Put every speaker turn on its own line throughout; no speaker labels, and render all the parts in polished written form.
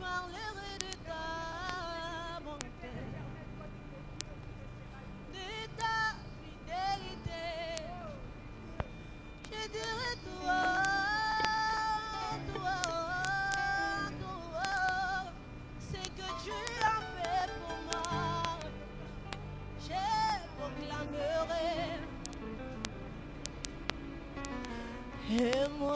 parlerai de ta bonté, de ta fidélité. Je dirai toi, toi, toi, ce que tu as fait pour moi. Je proclamerai. Et moi,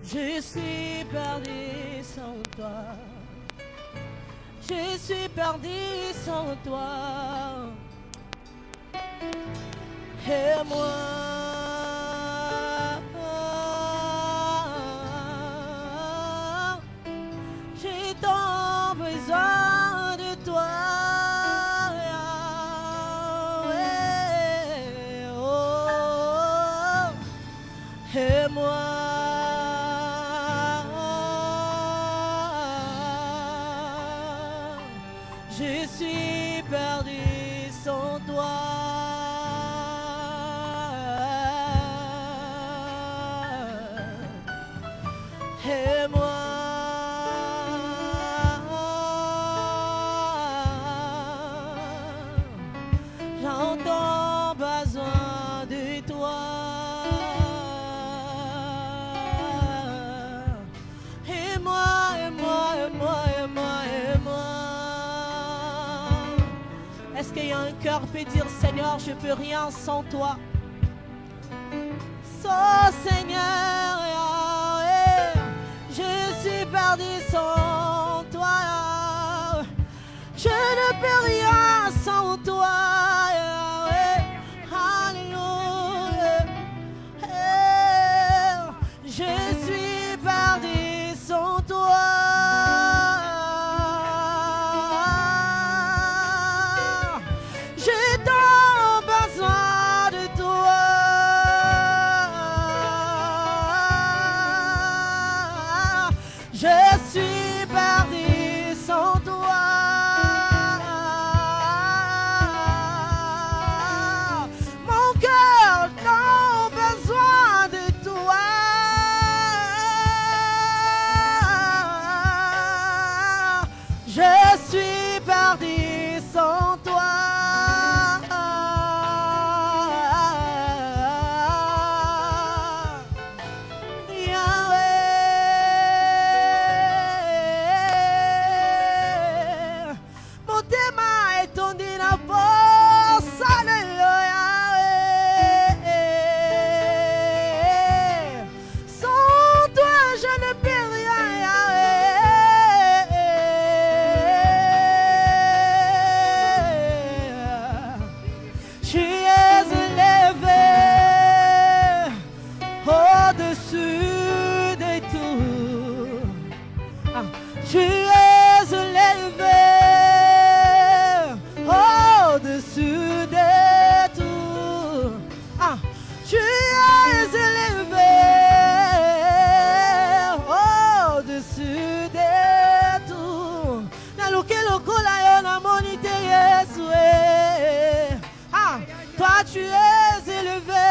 je suis perdu sans toi. Je suis perdu sans toi. Et moi, j'ai tant besoin de toi. Et moi, je suis perdu sans toi. Et moi, j'entends besoin de toi. Et moi, et moi, et moi, et moi, et moi. Est-ce qu'il y a un cœur qui peut dire, Seigneur, je peux rien sans toi? Oh Seigneur, je suis perdu sans toi. Je ne peux rien sans toi. Alléluia. Je suis perdu sans toi. J'ai tant besoin de toi. Je suis perdu sans toi. Mon cœur n'a besoin de toi. Je suis perdu sans toi. Yahweh, mon thème est tombé dans force. Alléluia. Sans toi, je ne peux rien. Yahweh, tu es élevé au-dessus de tout. Tu es élevé au-dessus de tout. Tu es élevé au-dessus de tout. Naluke lokola yo na monite Yesu. Toi tu es élevé.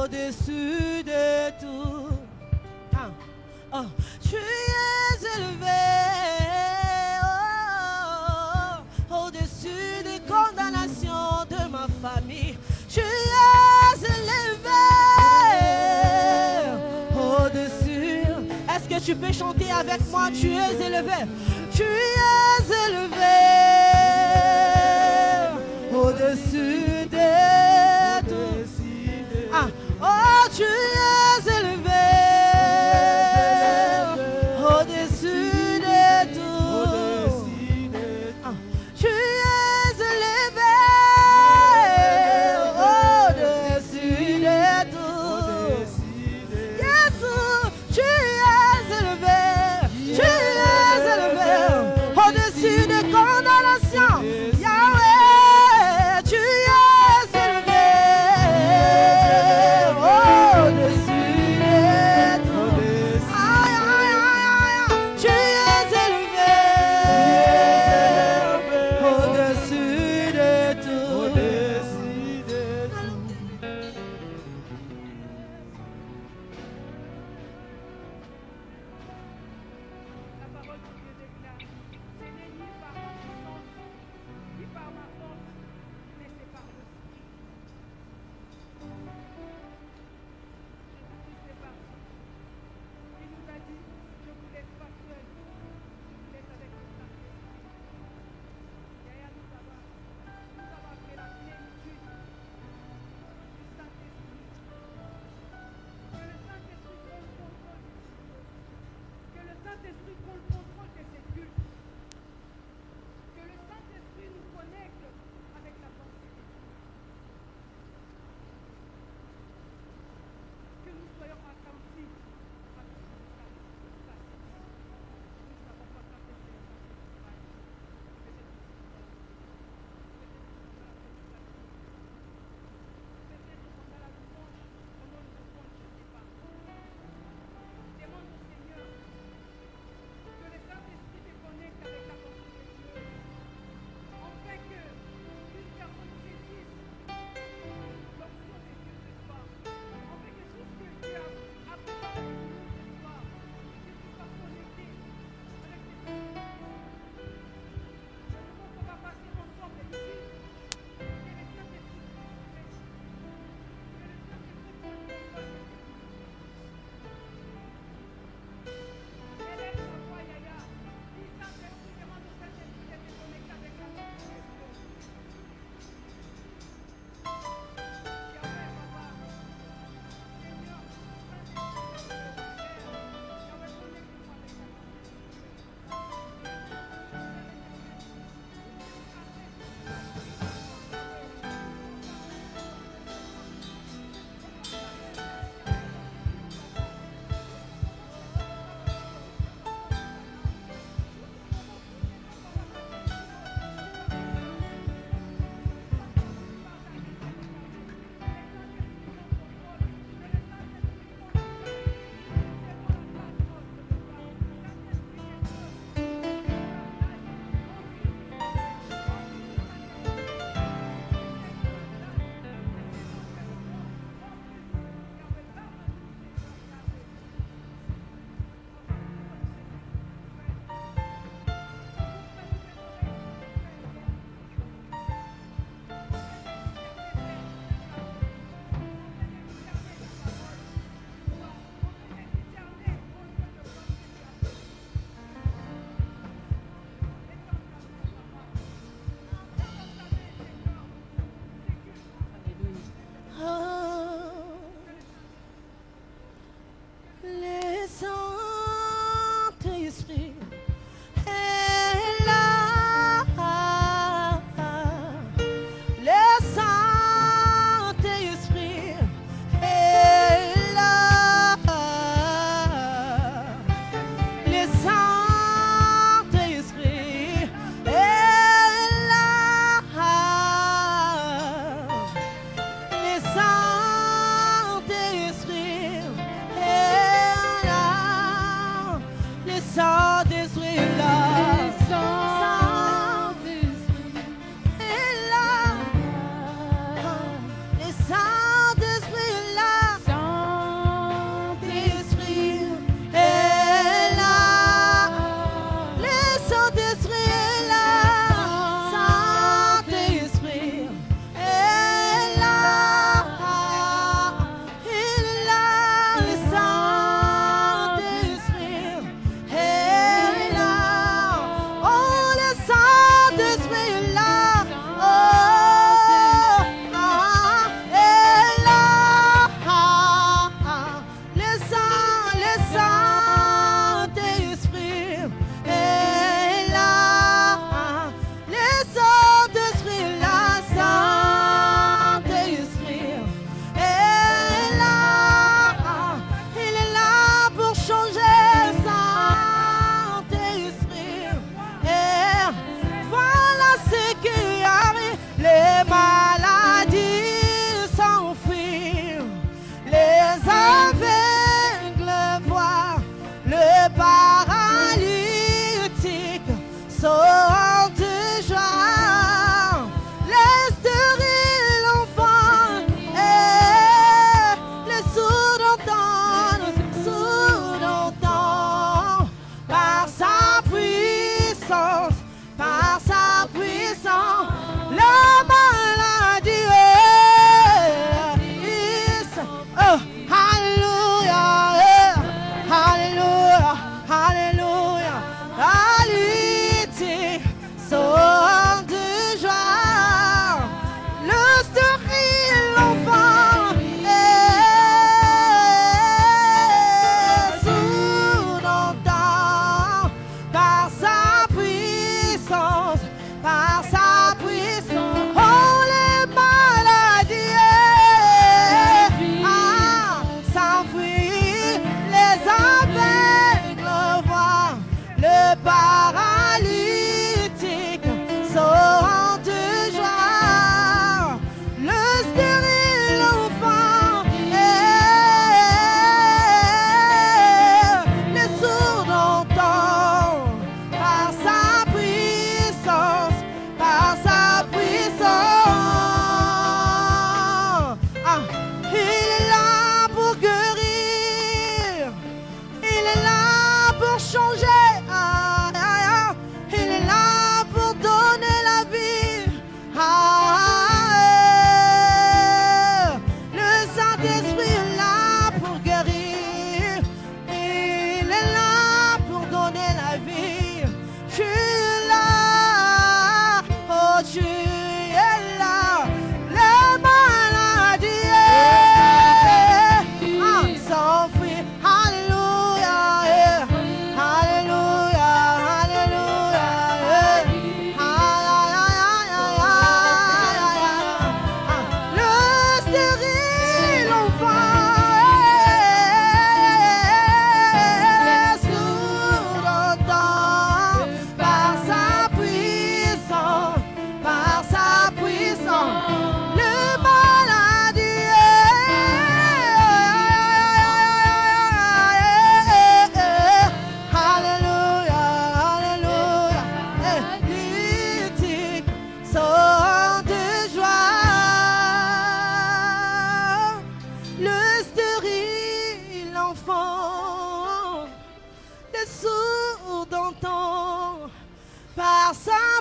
au-dessus de tout. Tu es élevé, au-dessus des condamnations de ma famille. Tu es élevé, au-dessus. Est-ce que tu peux chanter avec moi? Tu es élevé, tu es élevé, au-dessus de tout. Oh, tu es élevé, au-dessus de tout. Tu es élevé, au-dessus de tout. Jésus, tu es élevé, au-dessus de condamnation. Yahweh, tu es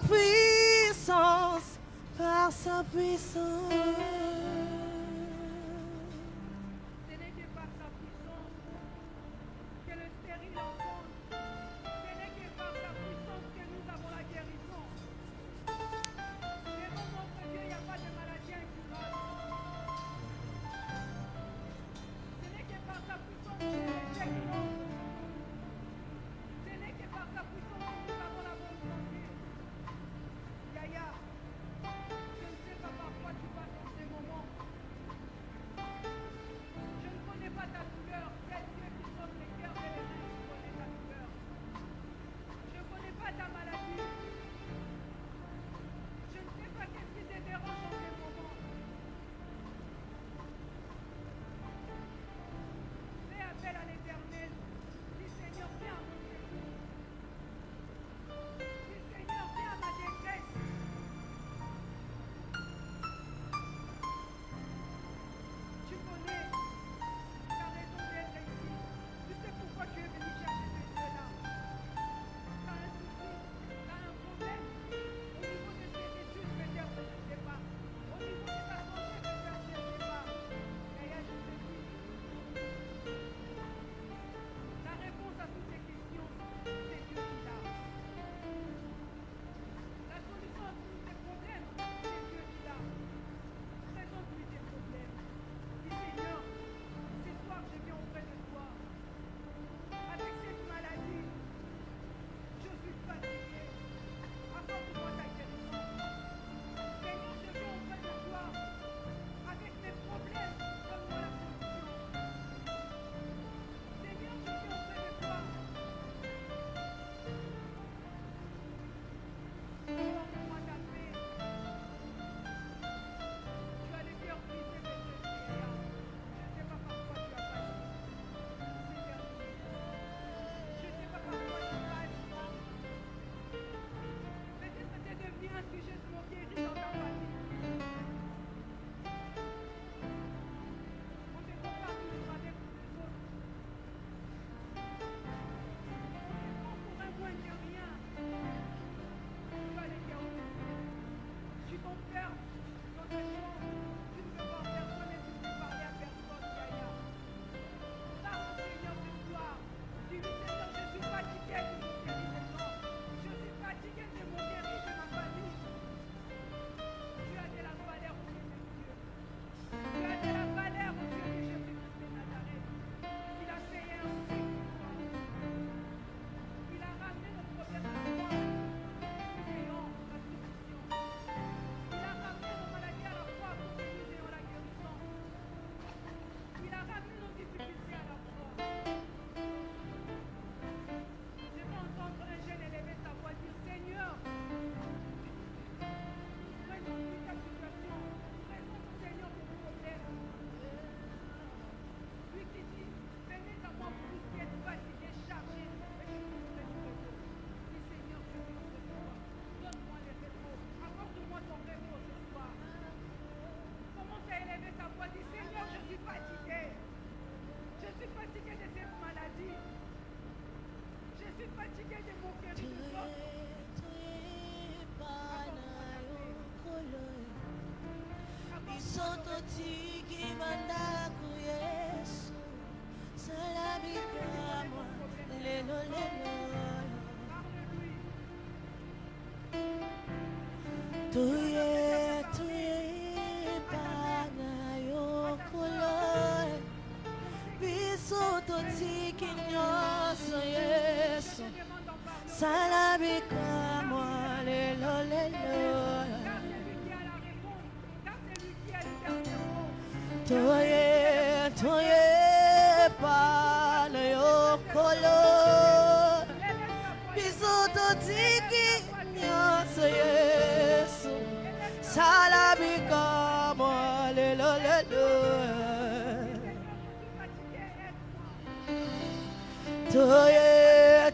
puissance, par sa puissance.
Ce n'est que par sa puissance que le stérile enfante. Ce n'est que par sa puissance que nous avons la guérison. Devant notre Dieu, il n'y a pas de maladie incurable. Ce n'est que par sa puissance que les guérisons. Ce n'est que par sa puissance que nous avons la bonne santé. Yaya, je ne sais pas parfois tu passes dans ces moments. Je ne connais pas ta douleur. C'est Dieu qui sauve les cœurs et les reins qui connaît ta douleur. Je ne connais pas ta maladie. Je ne sais pas qu'est-ce qui te dérange dans ces moments. Fais appel à l'Éternel. Dis Seigneur, viens à mon secours. Dis Seigneur, viens à ma détresse. Tu connais ta raison d'être ici. Tu sais pourquoi tu es venu chercher ce Dieu-là. Tu as un souci, tu as un problème. Au niveau de tes études, peut-être, je ne sais pas. Au niveau de ta santé, peut-être, je ne sais pas. Yaya, je te dis, la réponse à toutes ces questions, c'est Dieu qui l'a. La solution à tous tes problèmes, c'est Dieu qui l'a. Présente-lui tes problèmes. Dis Seigneur, ce soir je viens auprès de toi. Avec cette maladie, je suis fatigué. Apporte-moi ta guérison. Seigneur, je viens auprès de toi. Avec mes problèmes, donne-moi la solution. Seigneur, je viens auprès de toi. Donne-moi ta paix. Tu as le cœur brisé, mais je sais, je ne sais pas par quoi tu as passé. C'est terminé. Je ne sais pas par quoi tu passes. Peut-être que tu es devenu un sujet de moquerie dans ta famille. On te compare toujours avec les autres. On te prend pour un moins que rien. Tu as le cœur brisé. Tu t'enfermes dans ta chambre. Tu ne peux voir personne et tu ne peux parler à personne, Yaya. Parle au Seigneur ce soir. Dis-lui, Seigneur, je suis fatigué de moquerie des gens. Je suis fatigué de moquerie de ma famille. Tu as de la valeur aux yeux de Dieu. Tu as de la valeur aux yeux de Jésus-Christ de Nazareth. Il a payé un prix pour toi. Il a ramené nos problèmes à la croix. Nous ayons la solution. Il a ramené nos maladies à la croix pour que nous ayons la guérison. Il a ramené nos difficultés à la croix. Je veux entendre un jeune élever sa voix dire Seigneur, présente-lui ta situation. Présente au Seigneur ton problème. Lui qui dit venez à moi pour vous qui êtes fatigués, chargés, et je vous donnerai du repos. Dis Seigneur, je viens auprès de toi. Donne-moi le repos. Apporte-moi ton repos ce soir. Commence à élever ta voix. Dis Seigneur, je suis fatigué. Je suis fatigué de cette maladie. Je suis fatigué de moquerie des autres. Parle-lui. Je demande d'en parler.
Salabika lelo lelo
Car c'est lui qui a la réponse. Car c'est lui qui a le dernier mot.
toye pana yo kolo bisoto tiki nyoso yesu salabika mo lelo lelo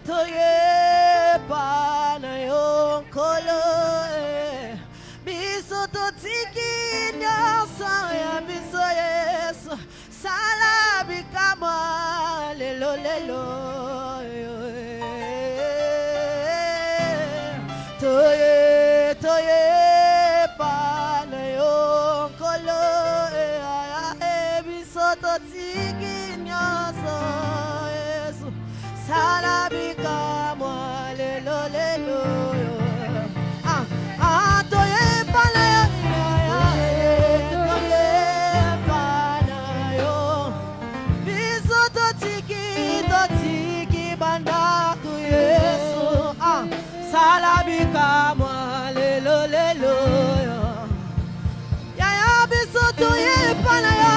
toye pana yo kolo bisoto tiki nyoso ya biso yesu salabika mo lelo lelo toye bisoto tiki nyonso Yesu salabika mwa lelo lelo yo toye pana yo toye pana yo bisoto tiki banda ku Yesu salabika mwa lelo lelo yo bisoto ye pana yo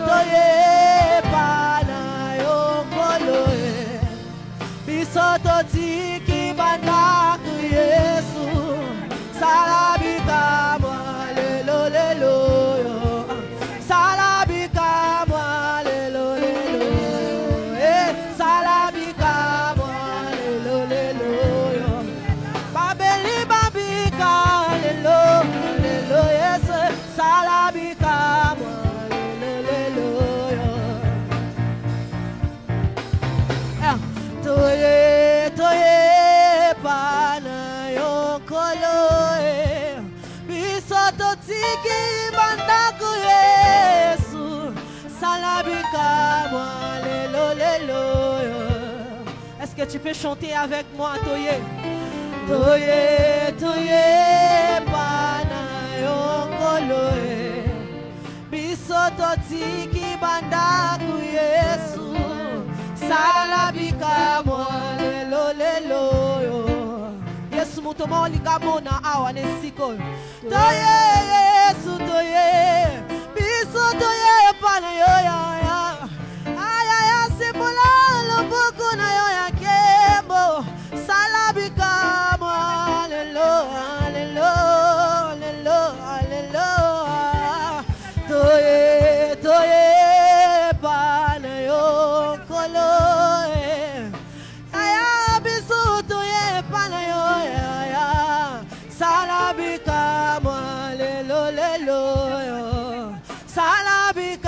toye pana yo kolo bisoto tiki banda ku Yesu salabika mwa lelo lelo yo salabika mwa lelo lelo salabika mwa lelo lelo yo babeli babika lelo lelo yes salabika mwa lelo lelo yo toye pana yo kolo bisoto tiki banda ku Yesu salabika mwa lelo lelo yo. Est-ce que tu peux chanter avec moi toye pana yo kolo bisoto tiki banda ku Yesu salabika mwa lelo lelo yo Yesu mutomo ligamona awa nesiko toye Yesu toye bisoto ye pana yo ya aya simula lobuku na yo ya kembo salabika mwa lelo lelo lelo lelo toye pana yo kolo aya bisoto ye pana yo ya salabika mwa lelo lelo yo salabika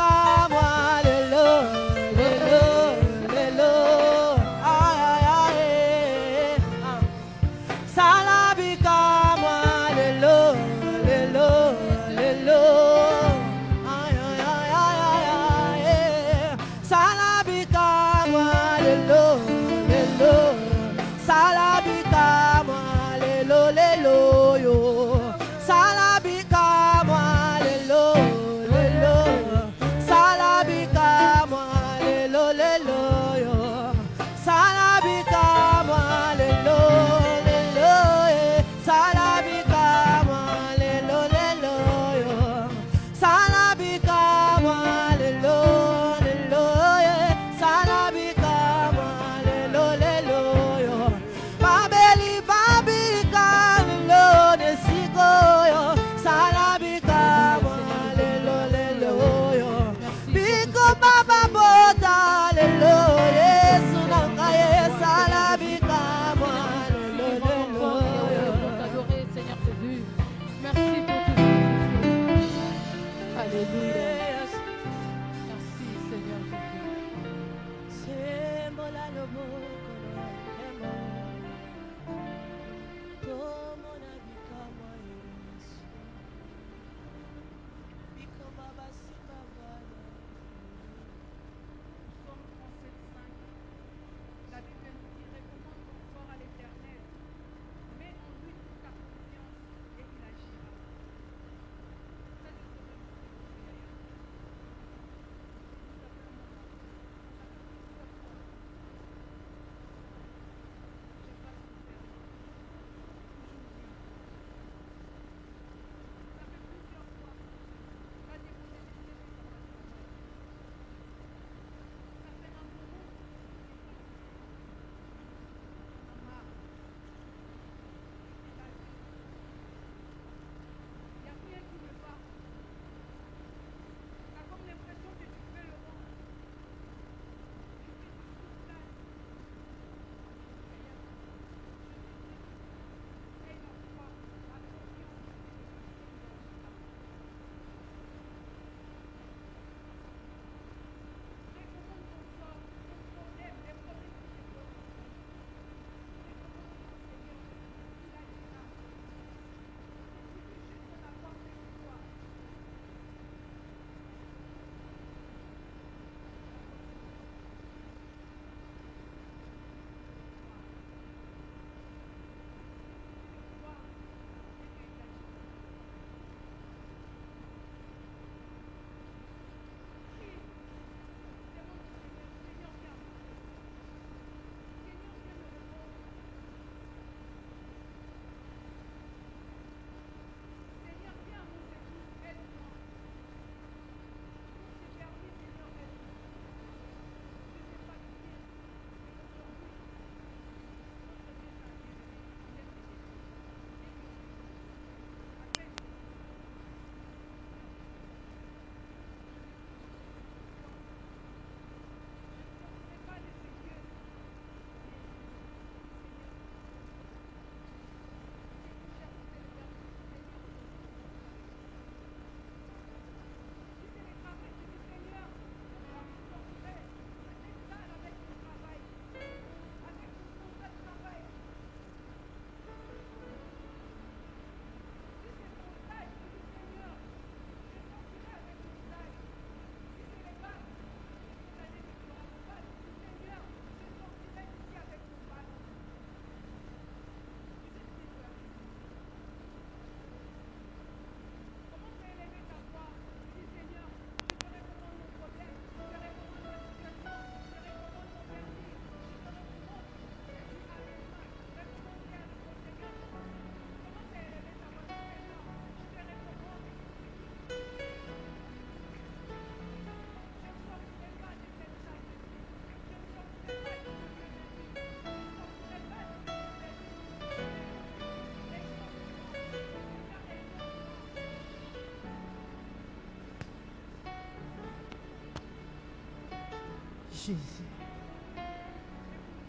Jésus.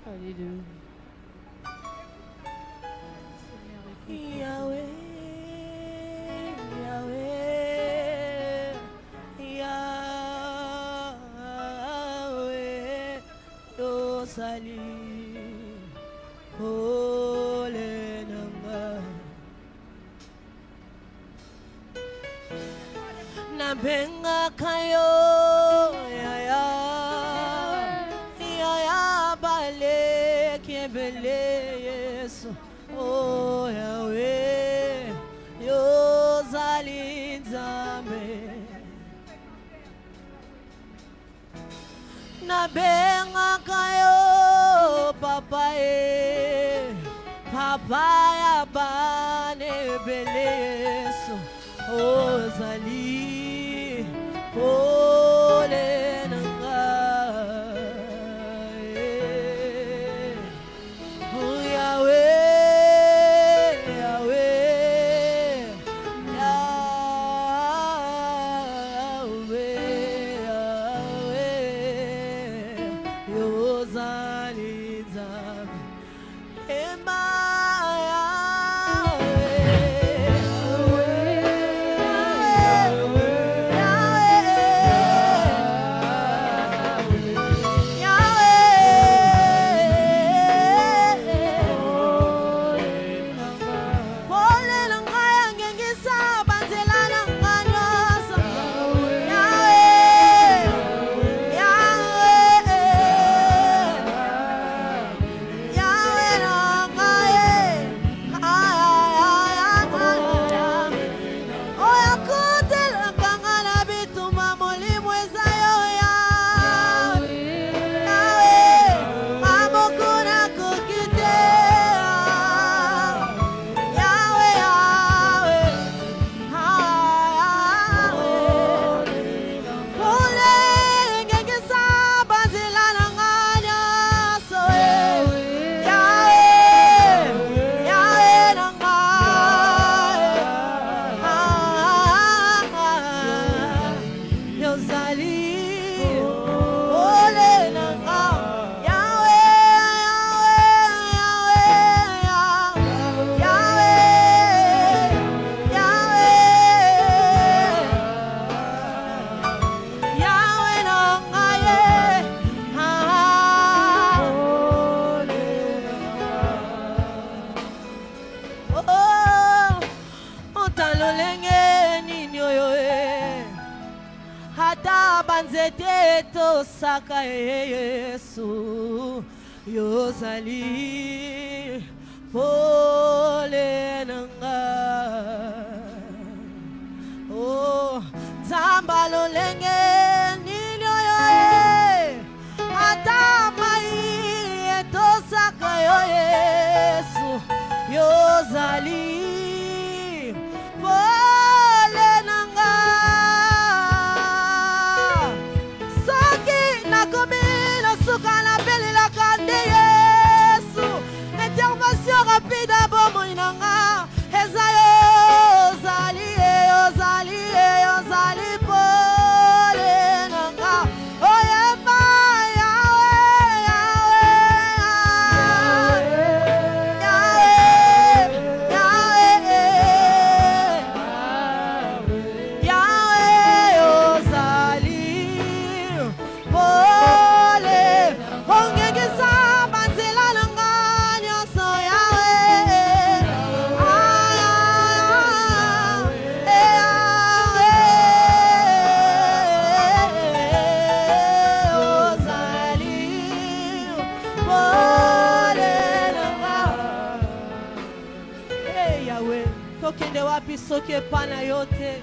Alléluia. Yahweh, Yahweh, Yahweh, Yosali, Olenanga, Nabenga kayo, Yaya, Yaya bale kebele Yesu. Oh Yahweh, Yozali Nzambe, Nabenga kayo, Papa Papa ya bane bele Yesu. Oh Zali, Pole nanga. Oh Yahweh. Banzete to saka Yesu Yozali Pole nanga. Oh Zamba lolenge ninyo yoe Ata mai to saka Yesu Yozali Pole nanga. Intervention rapide à bon moinanga. Ezayo zali zali zali pole nanga. Oye ma Yahweh Yahweh Yahweh Yahweh zali pole. Ongegisa banzela nanga. Tokende wapi soke pana yote.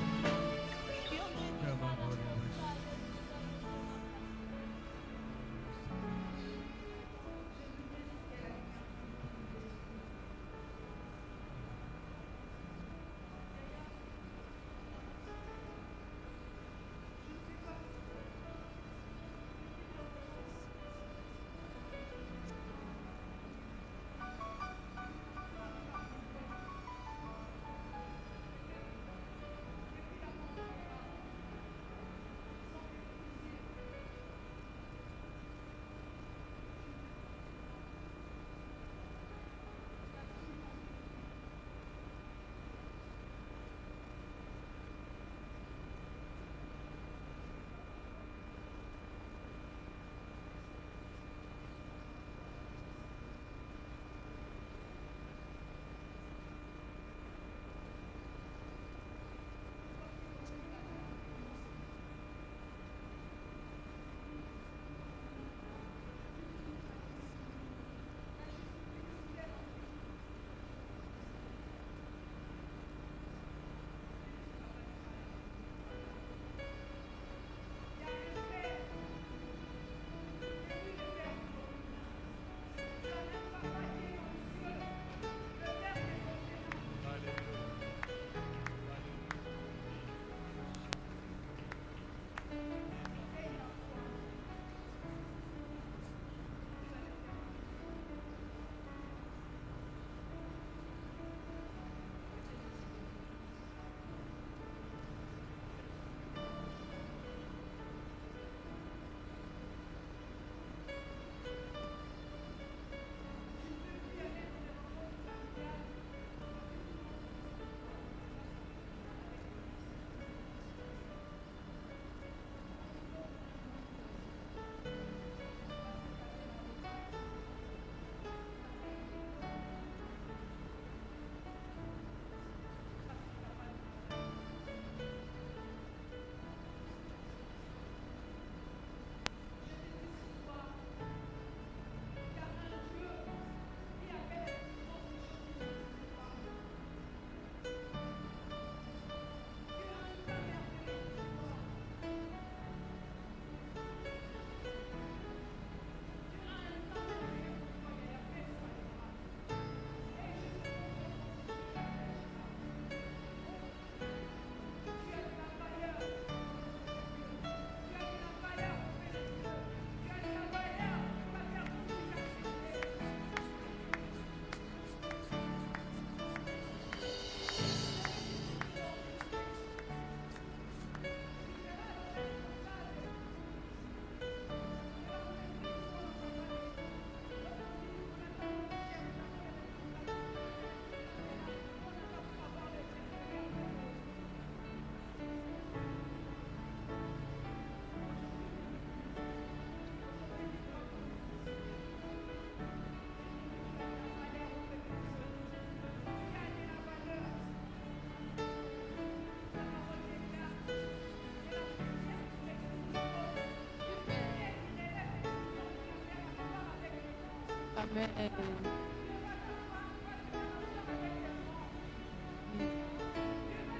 Amen.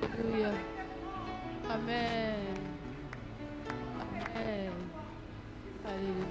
Alléluia. Amen. Amen. Alléluia.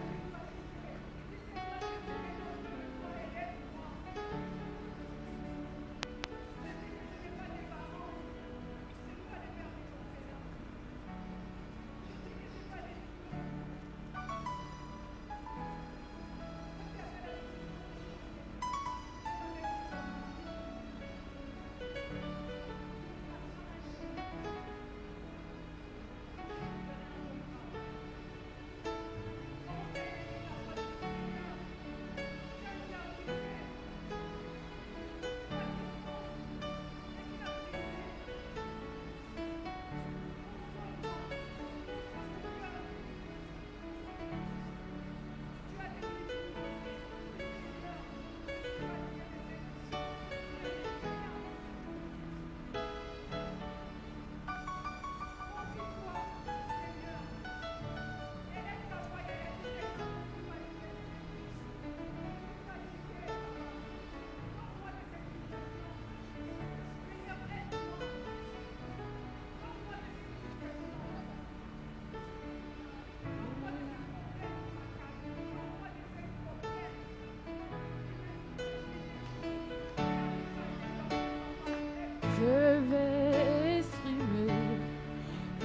Je vais exprimer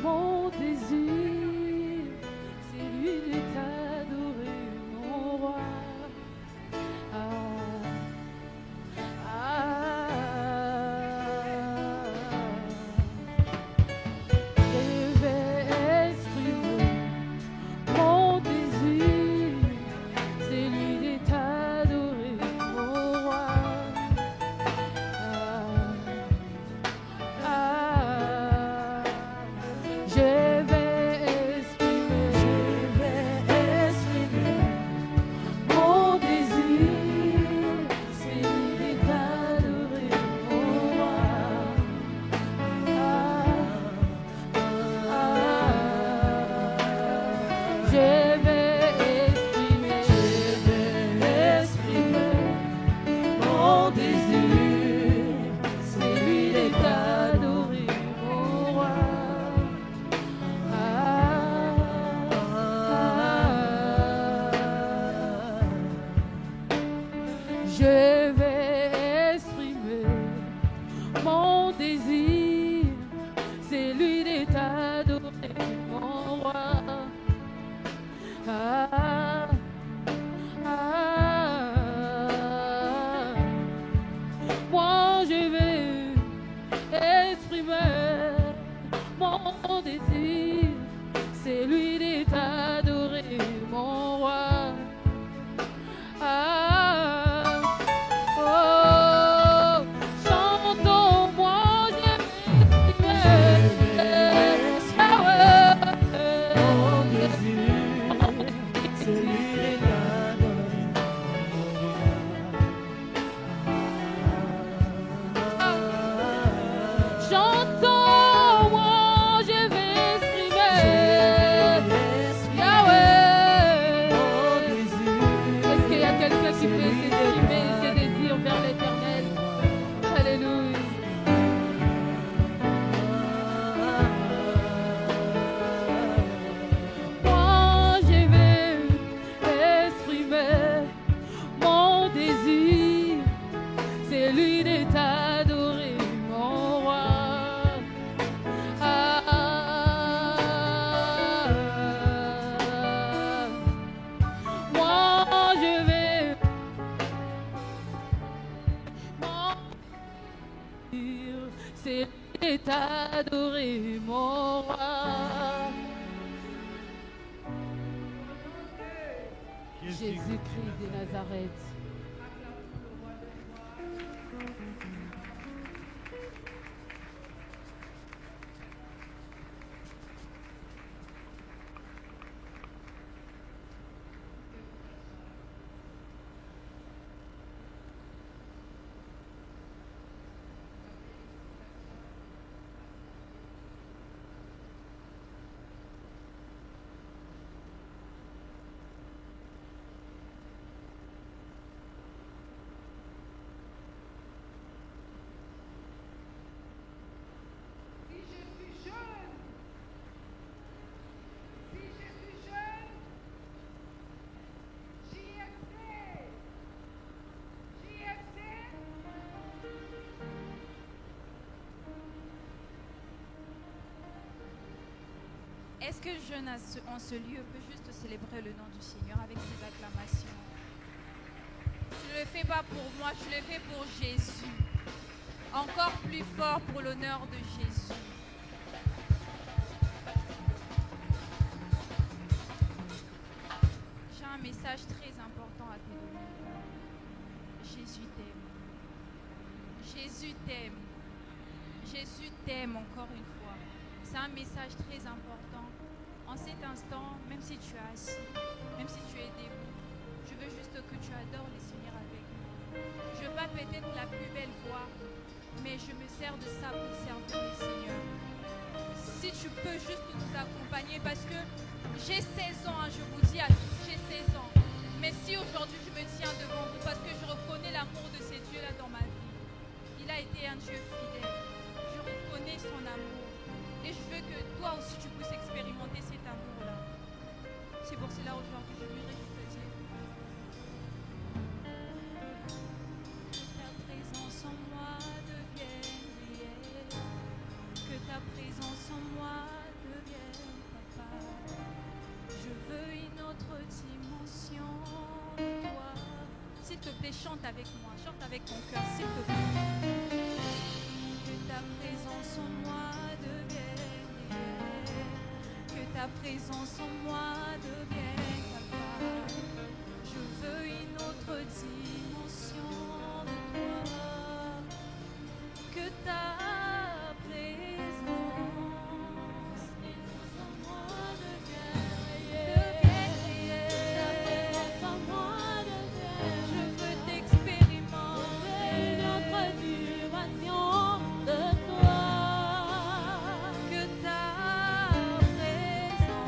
mon désir, c'est lui de t'adorer, mon roi. Ah, ah, je vais exprimer mon désir, c'est lui de t'adorer, mon roi. Je vais exprimer mon désir, c'est lui d'adorer mon roi. Je vais exprimer mon désir, c'est lui d'adorer mon roi. Je vais exprimer mon désir, c'est lui de t'adorer, mon roi. Ah, ah, moi je vais exprimer mon désir, c'est lui de t'adorer, mon roi. Ah, oh, chantons, moi je vais exprimer mon désir, c'est lui de t'adorer, mon roi. Chantons, moi je vais exprimer Yahweh. Est-ce qu'il y a quelqu'un qui peut exprimer ses désirs vers l'Éternel? Alléluia. Moi je vais exprimer mon désir, c'est lui de t'adorer, mon roi. Moi je vais dire, c'est lui de t'adorer, mon roi. Jésus-Christ de Nazareth.
Est-ce que jeune en ce lieu peut juste célébrer le nom du Seigneur avec ses acclamations? Je ne le fais pas pour moi, je le fais pour Jésus. Encore plus fort pour l'honneur de Jésus. J'ai un message très important à te donner. Jésus t'aime. Jésus t'aime. Jésus t'aime encore une fois. C'est un message très important. En cet instant, même si tu es assis, même si tu es debout, je veux juste que tu adores le Seigneur avec moi. Je n'ai pas peut-être la plus belle voix, mais je me sers de ça pour servir le Seigneur. Si tu peux juste nous accompagner, parce que j'ai 16 ans, hein, je vous dis à tous, j'ai 16 ans. Mais si aujourd'hui je me tiens devant vous, parce que je reconnais l'amour de ces dieux-là dans ma vie. Il a été un Dieu fidèle. Je reconnais son amour. Et je veux que toi aussi tu puisses expérimenter cet amour-là. C'est pour cela aujourd'hui je voudrais juste te dire que ta présence en moi devienne réelle. Que ta présence en moi devienne papa. Je veux une autre dimension de toi. S'il te plaît, chante avec moi. Chante avec ton cœur, s'il te plaît. Que ta présence en moi devienne réelle. Que ta présence en moi devienne papa. Je veux une autre dimension de toi. Que ta présence en moi devienne réelle. Ta présence en moi devienne. Je veux t'expérimenter une autre dimension de toi. Que ta présence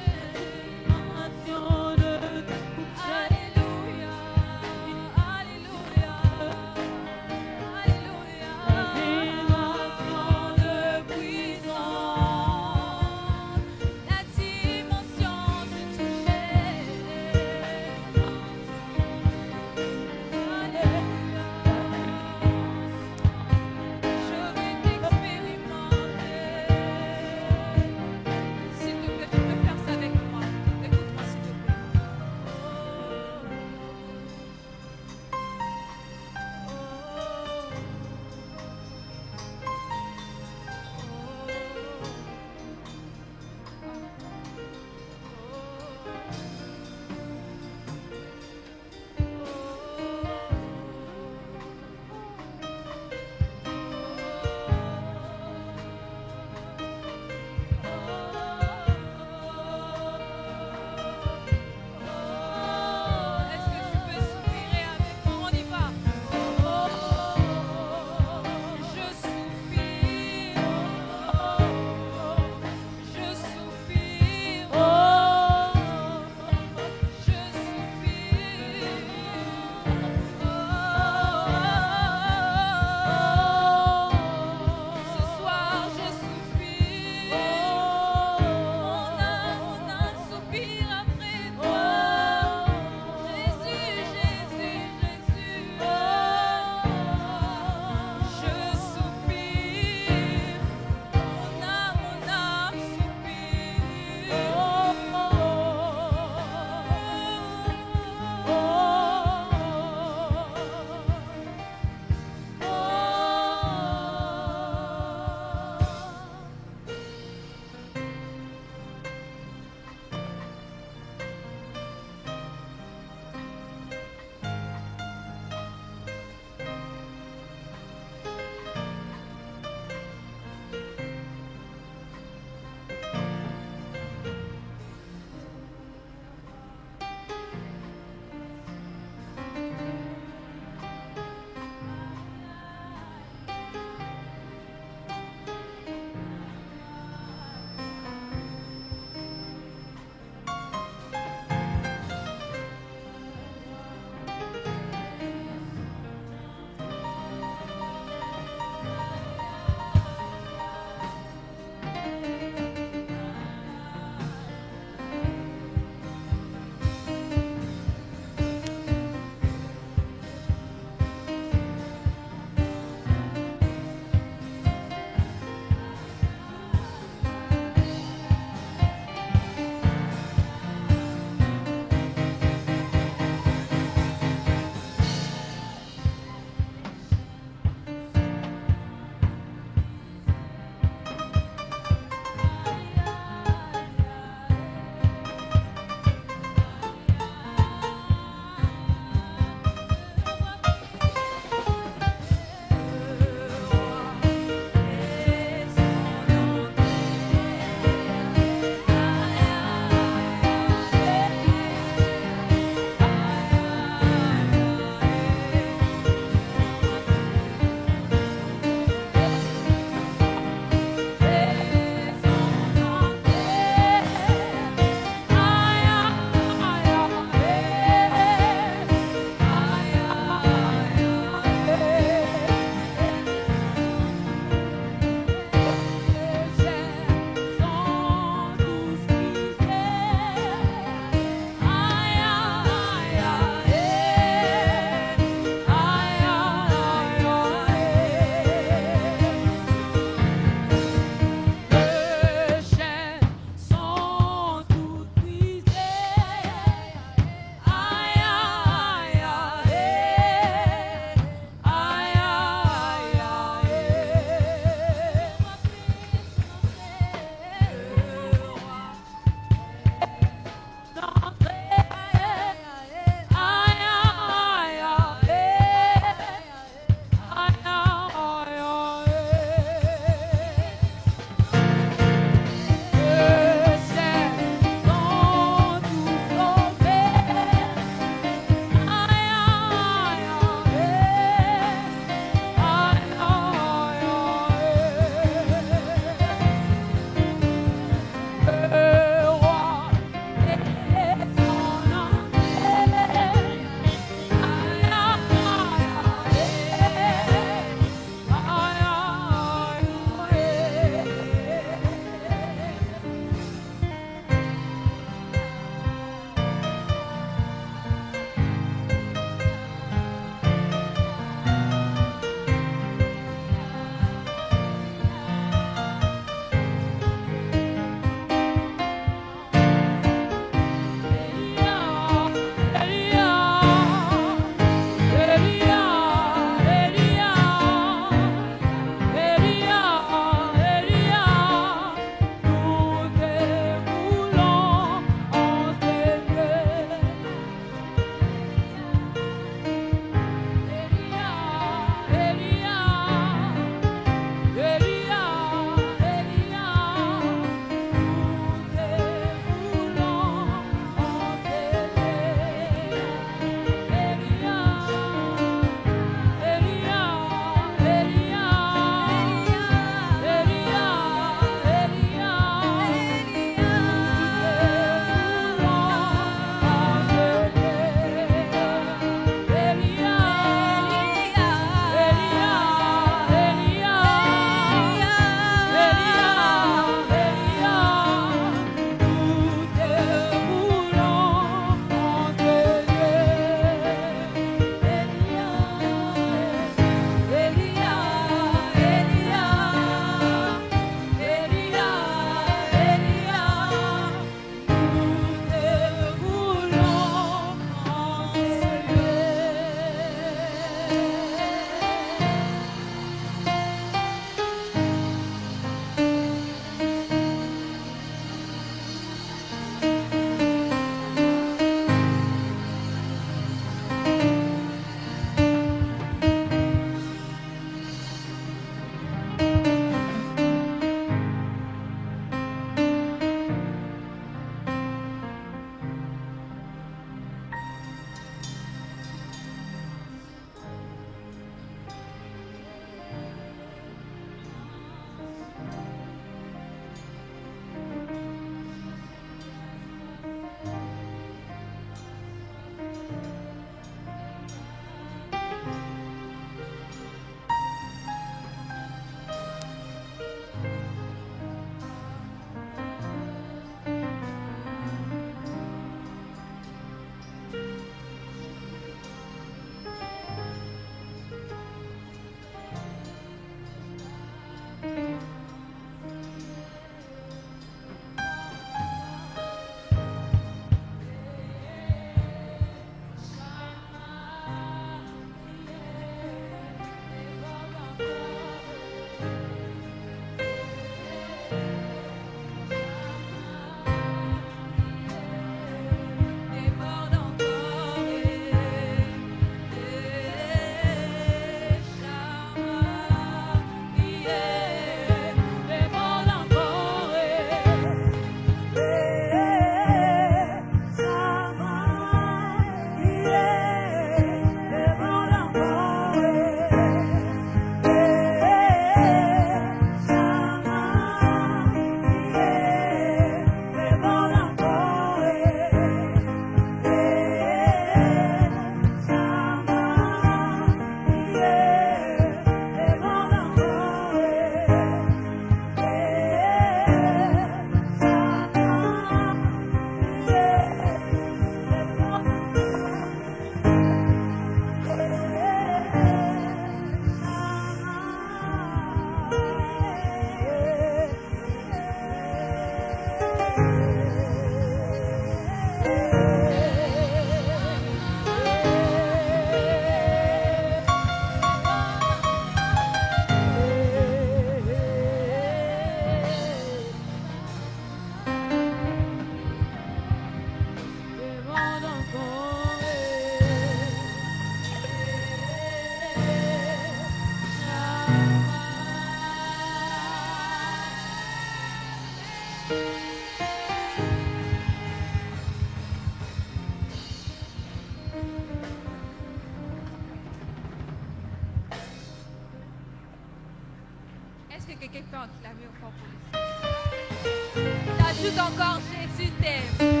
Est-ce que quelqu'un peut acclamer encore pour le Seigneur? T'ajoute encore Jésus t'aime.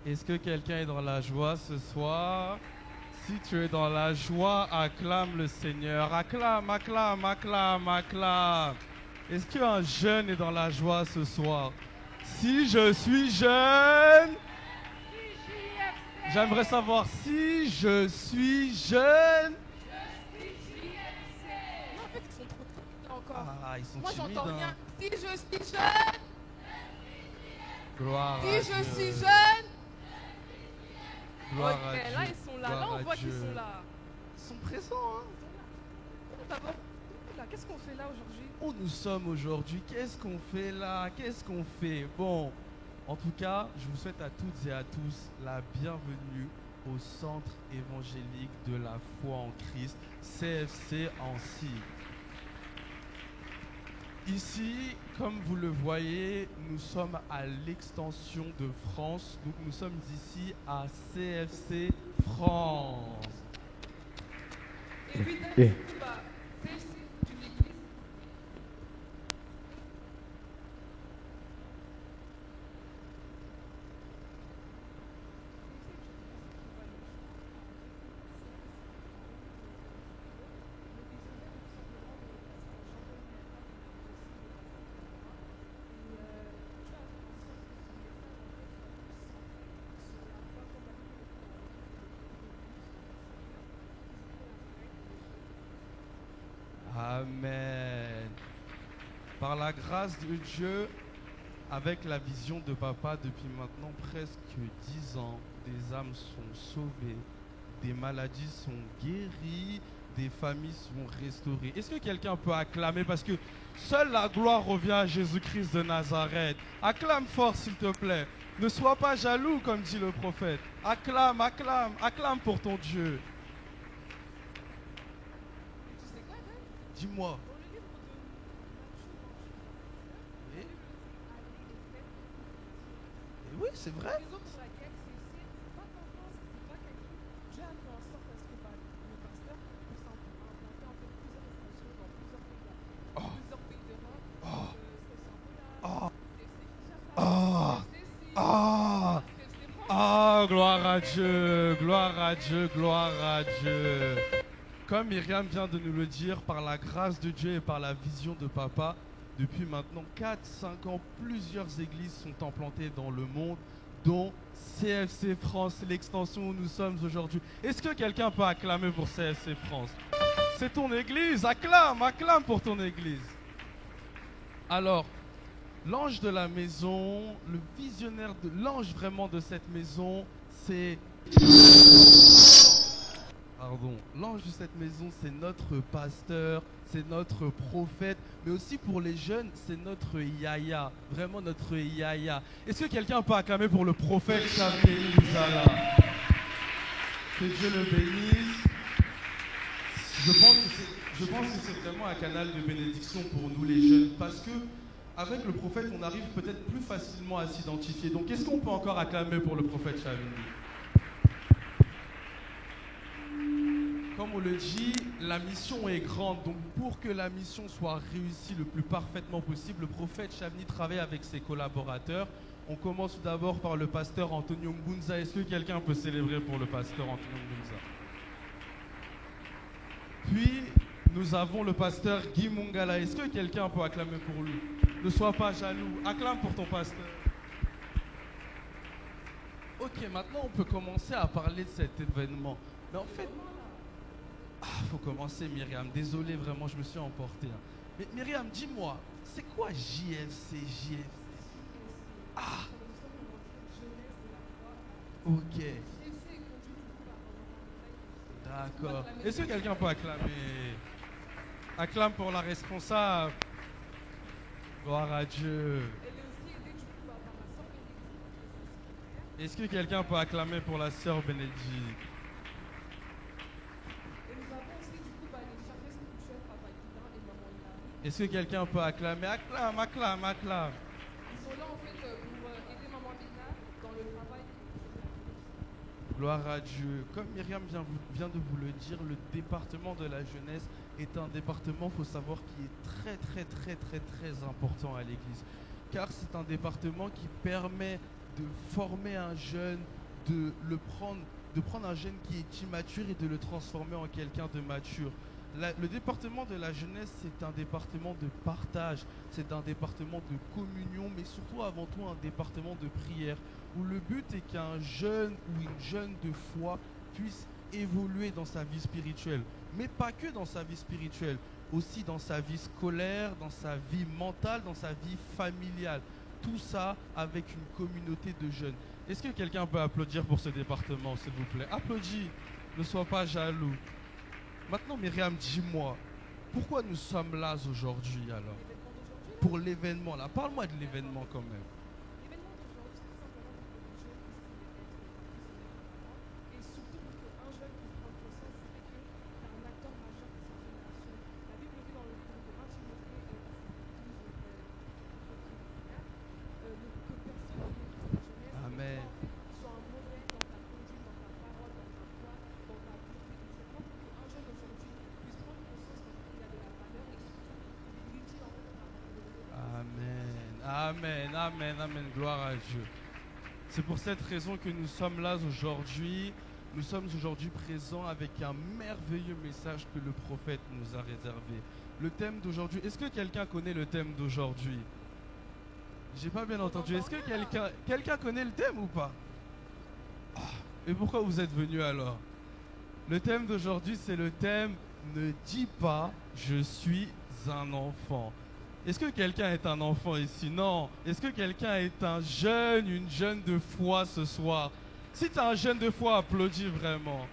Est-ce que quelqu'un est dans la joie ce soir? Si tu es dans la joie, acclame le Seigneur. Acclame, acclame, acclame, acclame. Est-ce qu'un jeune est dans la joie ce soir? Si je suis jeune, j'aimerais savoir si je suis jeune.
En fait, ils sont trop timides encore.
Ah, ils sont
Moi,
timides.
j'entends
hein.
rien. Si je suis jeune,
Gloire
si
à
je
Dieu.
suis jeune.
Gloire
Ok,
à Dieu.
là, ils sont là.
Gloire
Là,
à
on voit qu'ils
Dieu.
sont là.
Ils sont présents, hein.
D'abord, là, qu'est-ce qu'on fait là aujourd'hui?
Où nous sommes aujourd'hui? Qu'est-ce qu'on fait là? Qu'est-ce qu'on fait? Bon, en tout cas, je vous souhaite à toutes et à tous la bienvenue au Centre évangélique de la foi en Christ, CFC Annecy. Ici, comme vous le voyez, nous sommes à l'extension de France. Donc nous sommes ici à CFC France.
Et puis,
Et-
c'est ici une église.
Amen. Par la grâce de Dieu, avec la vision de papa depuis maintenant presque 10 ans, des âmes sont sauvées, des maladies sont guéries, des familles sont restaurées. Est-ce que quelqu'un peut acclamer? Parce que seule la gloire revient à Jésus-Christ de Nazareth. Acclame fort s'il te plaît. Ne sois pas jaloux comme dit le prophète. Acclame, acclame, acclame pour ton Dieu.
Tu sais quoi, Dan?
Dis-moi.
Dans le livre de Matthieu,
Oui,
aller et faire
oui, c'est vrai.
les autres raquettes, c'est pas qu'en France, c'est pas qu'à qui. Dieu a fait en sorte à ce que le pasteur puisse implanter en fait plusieurs expressions dans plusieurs pays d'Afrique,
Oh.
plusieurs pays d'Europe.
Oh.
C'est
Oh.
Angola,
Oh.
c'est
Ah, ah, gloire à Dieu, gloire à Dieu, gloire à Dieu. Comme Myriam vient de nous le dire, par la grâce de Dieu et par la vision de papa, depuis maintenant 4-5 ans, plusieurs églises sont implantées dans le monde, dont CFC France, l'extension où nous sommes aujourd'hui. Est-ce que quelqu'un peut acclamer pour CFC France? C'est ton église, acclame, acclame pour ton église. Alors, l'ange de la maison, le visionnaire de l'ange vraiment de cette maison, c'est... Pardon, l'ange de cette maison, c'est notre pasteur, c'est notre prophète, mais aussi pour les jeunes, c'est notre yaya, vraiment notre yaya. Est-ce que quelqu'un peut acclamer pour le prophète Xavier Luzala? Que Dieu le bénisse. Je Je pense que c'est vraiment un canal de bénédiction pour nous les jeunes parce que avec le prophète, on arrive peut-être plus facilement à s'identifier. Donc, est-ce qu'on peut encore acclamer pour le prophète Chavini? Comme on le dit, la mission est grande. Donc, pour que la mission soit réussie le plus parfaitement possible, le prophète Chavini travaille avec ses collaborateurs. On commence tout d'abord par le pasteur Antonio Mbunza. Est-ce que quelqu'un peut célébrer pour le pasteur Antonio Mbunza? Puis, nous avons le pasteur Guy Mungala. Est-ce que quelqu'un peut acclamer pour lui? Ne sois pas jaloux. Acclame pour ton pasteur. Ok, maintenant on peut commencer à parler de cet événement. Mais en fait, faut commencer Myriam. Désolé, vraiment, je me suis emporté. Mais Myriam, dis-moi, c'est quoi JFC? Ah, ok. D'accord. Est-ce que quelqu'un peut acclamer? Acclame pour la responsable. Gloire à Dieu. Est-ce que quelqu'un peut acclamer pour la sœur Bénédicte? Est-ce que quelqu'un peut acclamer? Acclame.
Ils sont là en fait pour aider maman Ina dans le travail.
Gloire à Dieu. Comme Myriam vient de vous le dire, le département de la jeunesse est un département, il faut savoir, qui est très important à l'église. Car c'est un département qui permet de former un jeune, de prendre un jeune qui est immature et de le transformer en quelqu'un de mature. Le département de la jeunesse, c'est un département de partage, c'est un département de communion, mais surtout avant tout un département de prière, où le but est qu'un jeune ou une jeune de foi puisse évoluer dans sa vie spirituelle. Mais pas que dans sa vie spirituelle, aussi dans sa vie scolaire, dans sa vie mentale, dans sa vie familiale. Tout ça avec une communauté de jeunes. Est-ce que quelqu'un peut applaudir pour ce département, s'il vous plaît? Applaudis, ne sois pas jaloux. Maintenant, Myriam, dis-moi, pourquoi nous sommes là aujourd'hui alors? Pour l'événement là. Parle-moi de l'événement quand même.
L'événement d'aujourd'hui, c'est simplement pour que le jeune puisse être et surtout pour qu'un jeune puisse prendre conscience du fait qu'il y a un acteur majeur de sa génération. La Bible dit dans le livre de 1 Timothée, que personne de la jeunesse
Amen.
soit un modèle dans ta conduite, dans ta parole, dans ta foi, dans ta vie. C'est vraiment pour qu'un jeune aujourd'hui puisse prendre conscience qu'il y a de la valeur et surtout qu'il est utile en fait dans ta vie.
Amen. Gloire à Dieu. C'est pour cette raison que nous sommes là aujourd'hui. Nous sommes aujourd'hui présents avec un merveilleux message que le prophète nous a réservé. Le thème d'aujourd'hui, est-ce que quelqu'un connaît le thème d'aujourd'hui? J'ai pas bien entendu. Est-ce que quelqu'un connaît le thème ou pas? Et pourquoi vous êtes venus alors? Le thème d'aujourd'hui, c'est le thème « Ne dis pas, je suis un enfant ». Est-ce que quelqu'un est un enfant ici? Non. Est-ce que quelqu'un est un jeune, une jeune de foi ce soir? Si tu es un jeune de foi, applaudis vraiment.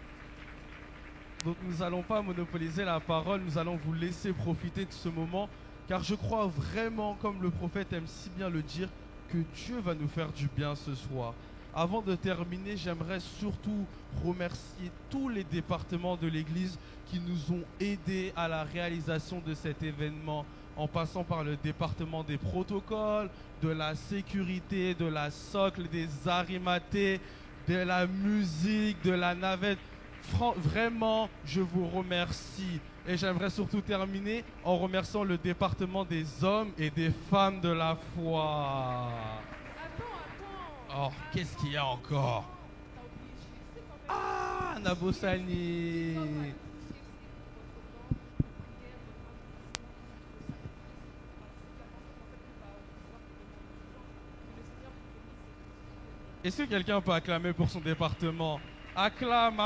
Donc nous n'allons pas monopoliser la parole, nous allons vous laisser profiter de ce moment, car je crois vraiment, comme le prophète aime si bien le dire, que Dieu va nous faire du bien ce soir. Avant de terminer, j'aimerais surtout remercier tous les départements de l'Église qui nous ont aidés à la réalisation de cet événement, en passant par le département des protocoles, de la sécurité, de la socle, des arimatés, de la musique, de la navette. Vraiment, je vous remercie. Et j'aimerais surtout terminer en remerciant le département des hommes et des femmes de la foi. Oh, qu'est-ce qu'il y a encore? Ah, Nabosani. Est-ce que quelqu'un peut acclamer pour son département? Acclame.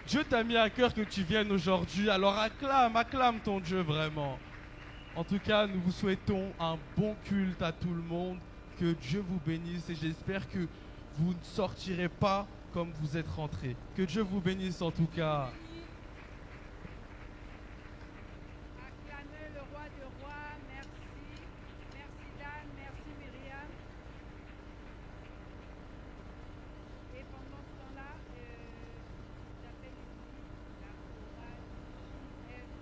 Dieu t'a mis à cœur que tu viennes aujourd'hui, alors acclame ton Dieu vraiment. En tout cas, nous vous souhaitons un bon culte à tout le monde, que Dieu vous bénisse et j'espère que vous ne sortirez pas comme vous êtes rentrés. Que Dieu vous bénisse en tout cas.
Acclamez le roi des rois, merci. Merci Dan, merci Myriam. Et pendant ce temps-là, j'appelle ici la chorale JFC.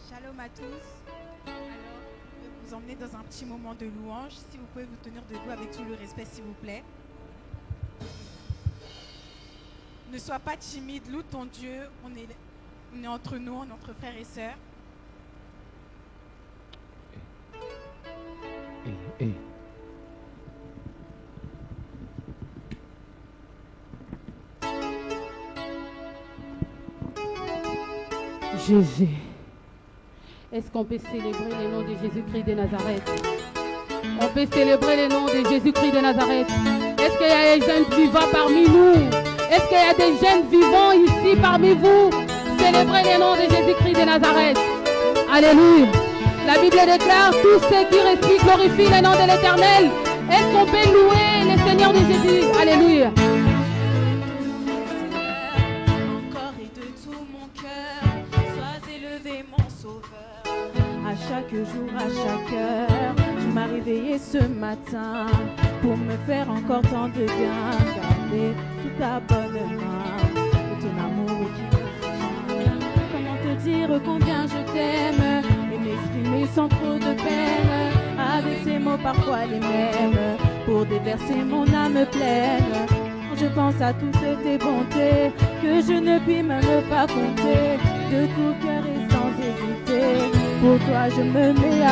Shalom à tous. Alors, je vais vous emmener dans un petit moment de louange. Si vous pouvez vous tenir debout avec tout le respect, s'il vous plaît. Ne sois pas timide, loue ton Dieu. On est entre nous, on est entre frères et sœurs.
Jésus. Est-ce qu'on peut célébrer le nom de Jésus-Christ de Nazareth? On peut célébrer le nom de Jésus-Christ de Nazareth. Est-ce qu'il y a des jeunes vivants parmi nous? Est-ce qu'il y a des jeunes vivants ici parmi vous? Célébrez le nom de Jésus-Christ de Nazareth. Alléluia. La Bible déclare: tous ceux qui respirent glorifient le nom de l'Éternel. Est-ce qu'on peut louer le Seigneur de Jésus? Alléluia.
Encore et de tout mon cœur, sois élevé mon sauveur. À chaque jour, à chaque heure, tu m'as réveillé ce matin pour me faire encore tant de bien. Garder sous ta bonne main et ton amour qui me soutient. Comment te dire combien je t'aime et m'exprimer sans trop de peine, avec ces mots parfois les mêmes, pour déverser mon âme pleine. Je pense à toutes tes bontés que je ne puis même pas compter. De tout cœur et sans hésiter, pour toi je me mets à...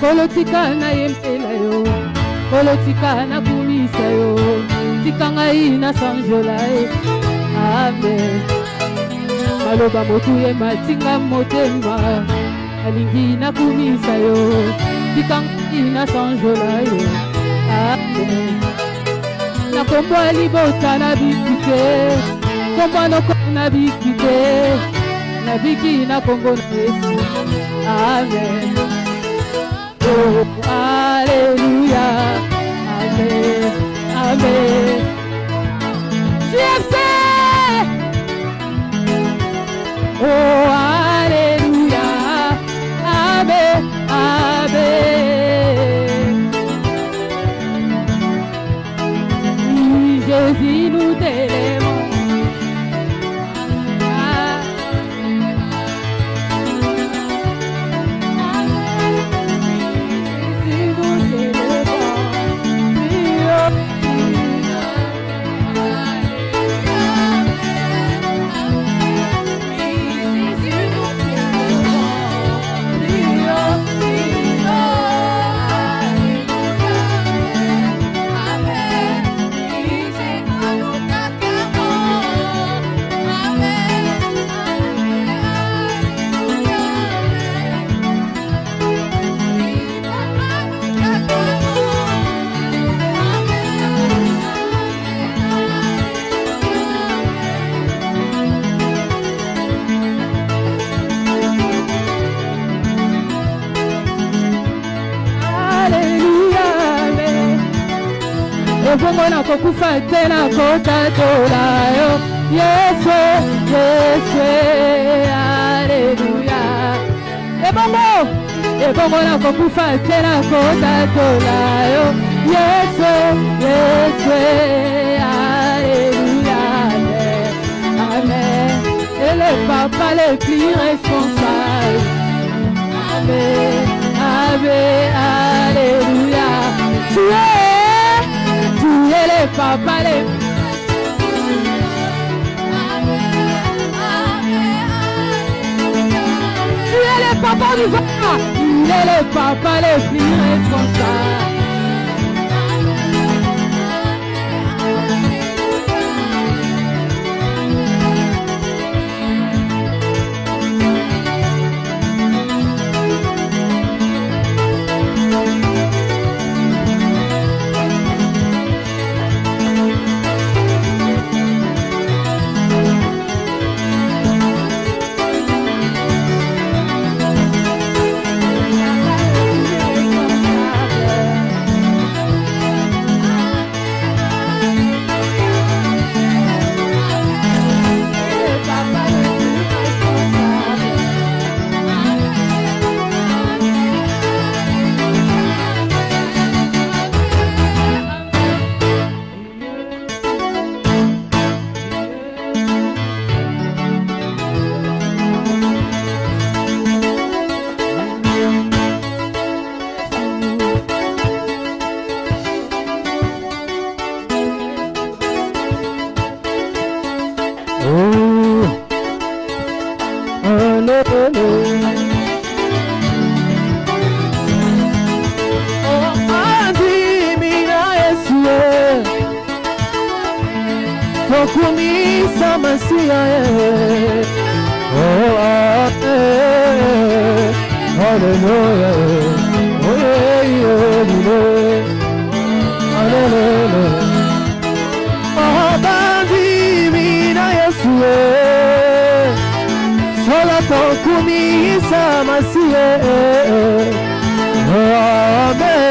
Kolotika na yempela yo, kolotika na kumisa yo, tikanga ina sanjola e. Amen. Maloba motu ye matinga motema, alingi na kumisa yo, tikanga ina sanjola yo. Amen. Na kombo libota na bikite, kombo no na bikite, na biki na kongo na Yesu. Amen. Oh, alléluia, amen, amen. JFC. Oh, alléluia, amen, amen. Oui, Jésus, nous t'aimons. Ebongona kokufa tena kotatola yo Yesu, Yesu, Alleluia. Ebongona kokufa tena kotatola yo Yesu, Yesu, Alleluia. Amen. Et le papa le plus responsable. Amen, Amen, Alléluia. Tu es le papa le Tu es le papa du vent. Il est le papa le plus responsable.
kumisa masia. Oh, hallelujah. Oh, yeah, yeah. Hallelujah. Mahobandi mina Yesu. Sola kumisa masia. Oh, amen.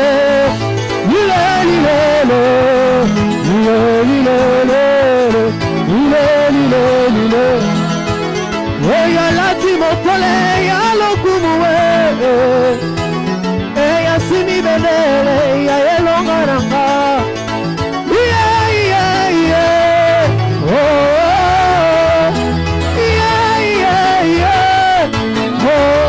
Oya lati motole ya lokumwe ya simi benele ya elongaranga yeah yeah yeah oh yeah yeah yeah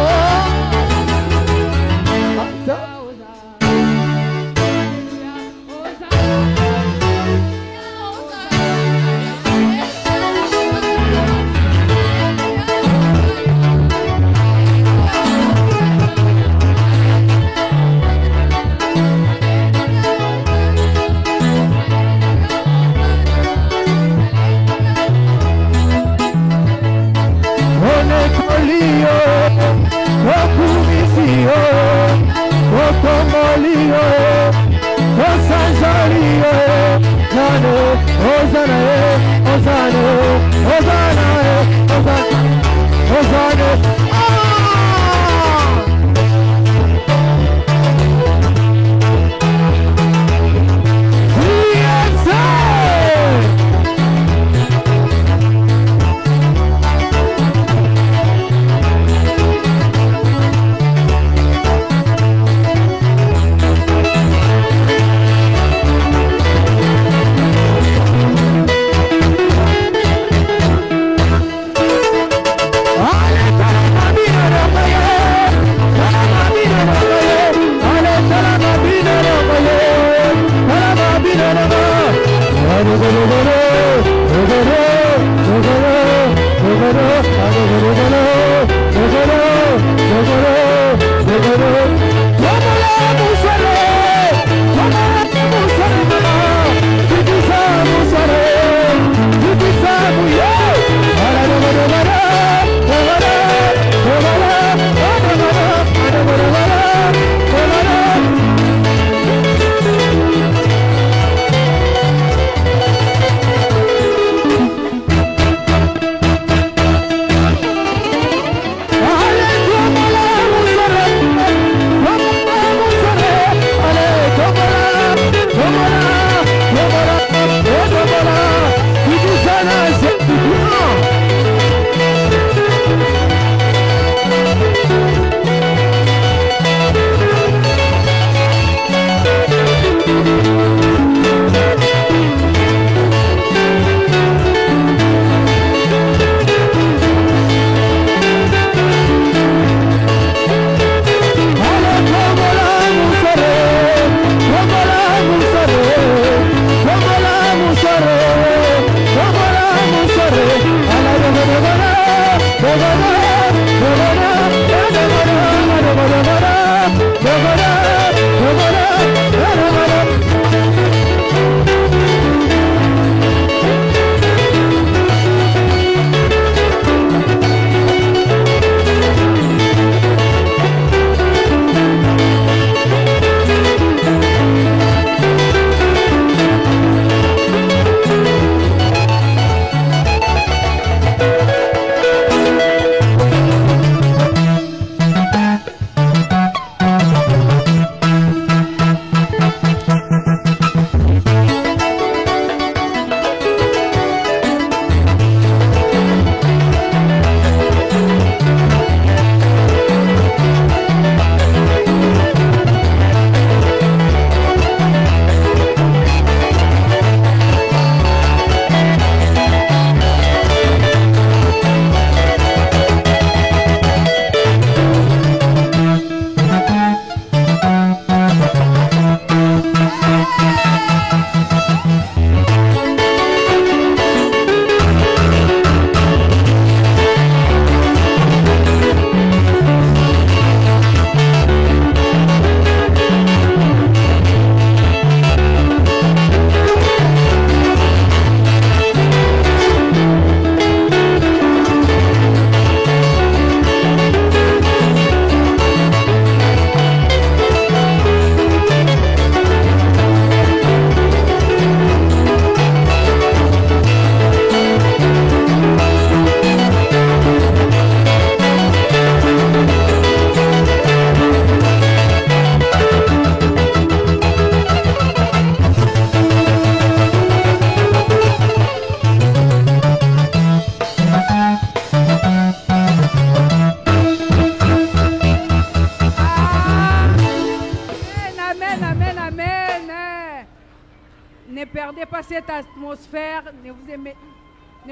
Ne perdez pas cette atmosphère, ne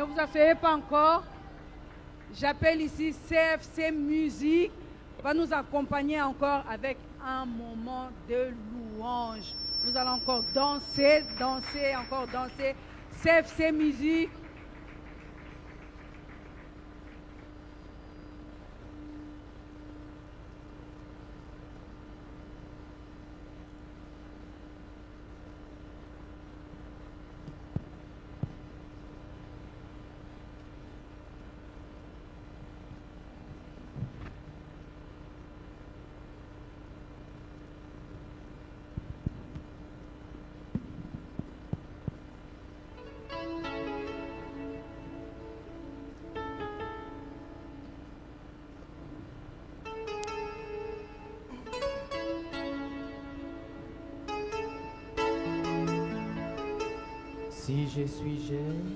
vous asseyez pas encore. J'appelle ici CFC Musique, va nous accompagner encore avec un moment de louange. Nous allons encore danser, encore danser. CFC Musique.
Si je suis jeune,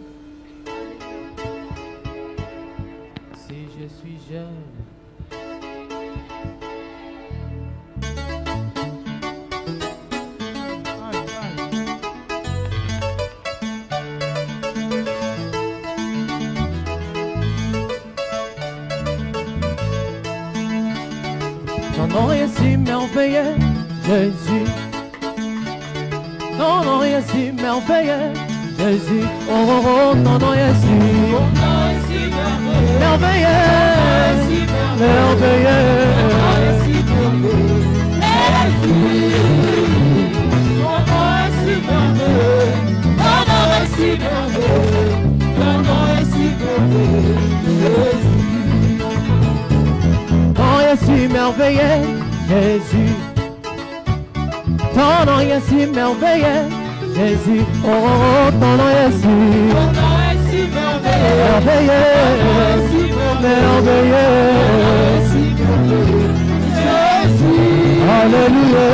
si je suis jeune, ton nom est si merveilleux, Jésus. Ton nom est si merveilleux, Jésus. Oh, oh, oh, ton nom est si merveilleux, merveilleux, Jésus. Ton nom est si merveilleux, Jésus. Oh, oh, oh, ton nom est si merveilleux, Jésus. Alléluia.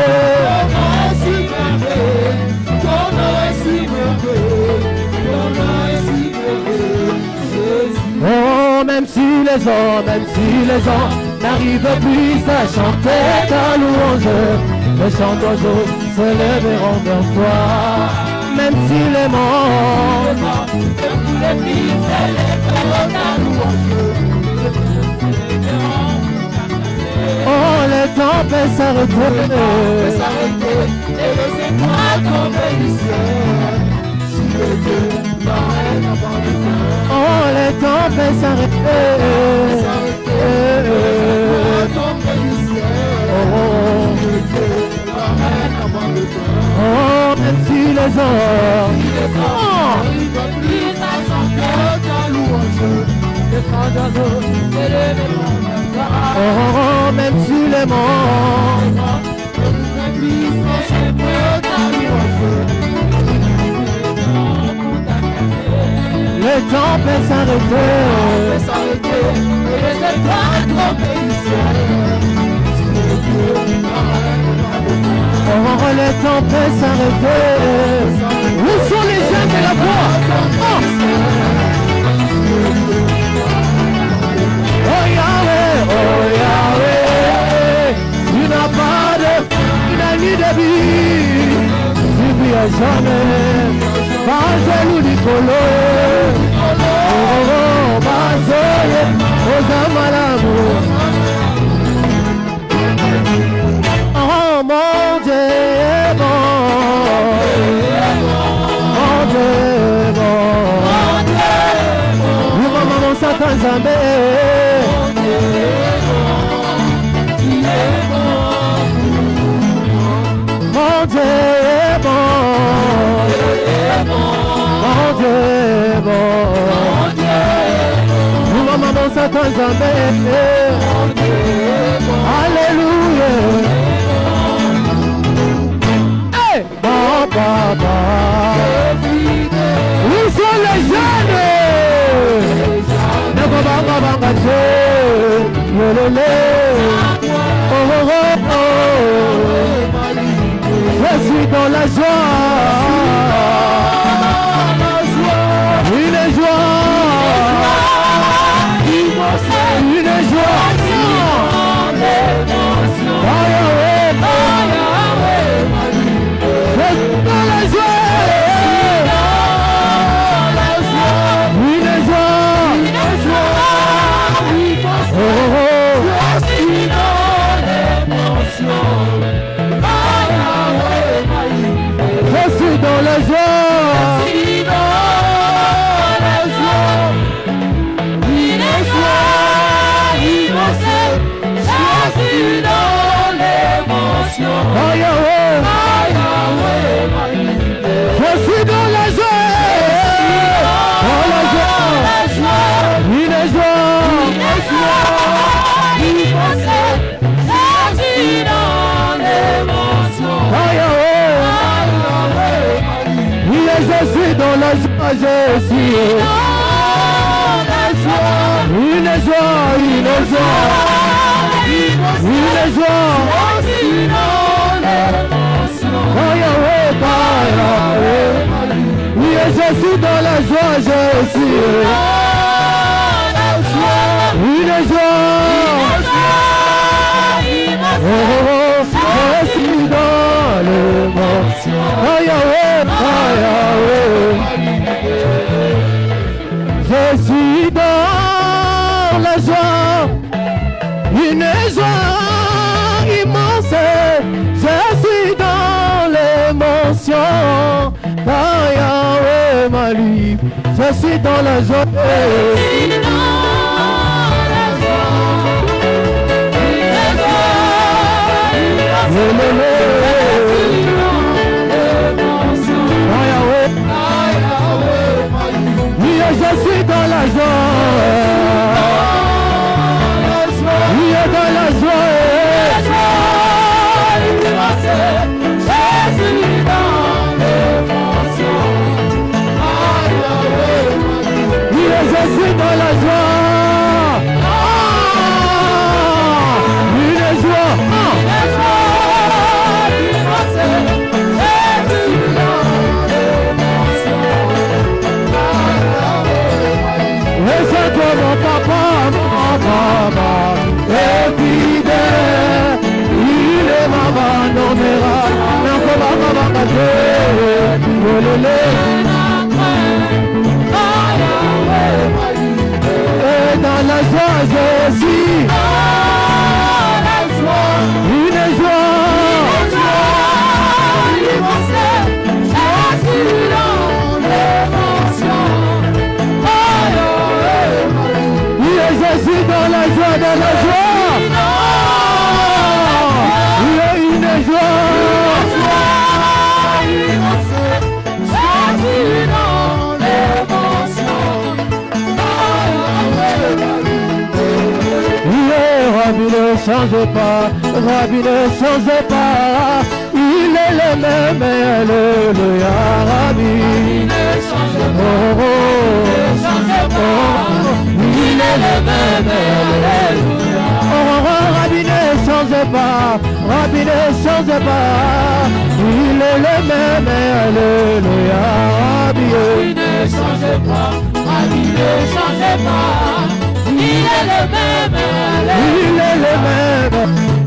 Oh, même si les hommes n'arrivent plus à chanter ta louange, les chants d'oiseaux se lèveront vers toi. Même si les morts ne plus célèbrent ta louange, oh, les temps peuvent s'arrêter, et les étoiles tomber du ciel. Si le Dieu n'arrête avant le temps, oh, les temps peuvent s'arrêter, oh, même si les hommes n'arrivent plus à chanter ta louange, les chants d'oiseaux s'élèveront vers toi. Oh, même si les morts n'arrivent plus à chanter ta louange, le temps peut s'arrêter, et les étoiles tomber du ciel. Oh, le temps peut s'arrêter. Où sont les jeunes de la voix? Oh Yahweh, tu n'as pas de fin ni de vie. Tu vis à jamais. Bazelu di Kolo, oh, Bazelu, Ozamalamu. Oh, mon Dieu est bon, mon Dieu est bon, mon maman Satan Zambé, mon Dieu est bon. Mon Dieu est bon, nous maman Satan Zambé, alléluia. Hey, papa, où sont les jeunes? Ne va pas je suis dans la joie. Une joie, une joie, dans la joie. Oh Yahweh, je suis dans la joie, dans la joie, une joie, oh Yahweh, oui, je suis dans la joie, je suis une joie, une joie, oh Yahweh, oui, je suis dans la joie, je suis une joie, oh, je suis dans le monde, oh Yahweh, je suis dans la joie, une joie immense, je suis dans l'émotion, oh Yahweh, ma vie, je suis dans la joie. Je suis dans la joie, oui, dans la joie, je suis dans l'émotion, oui, je suis dans la joie, une joie, mon papa, est fidèle, il ne m'abandonnera, et dans la joie je suis, une joie, je suis dans la joie, il y a une joie, je suis dans l'émotion, Rabbi ne change pas, Rabbi ne change pas, il est le même, alléluia, Rabbi ne change pas, il est le même, alléluia. Oh, Rabbi ne change pas, Rabbi ne change pas, il est le même, alléluia, Rabbi ne change pas, Rabbi ne change pas, il est le même, il est le même,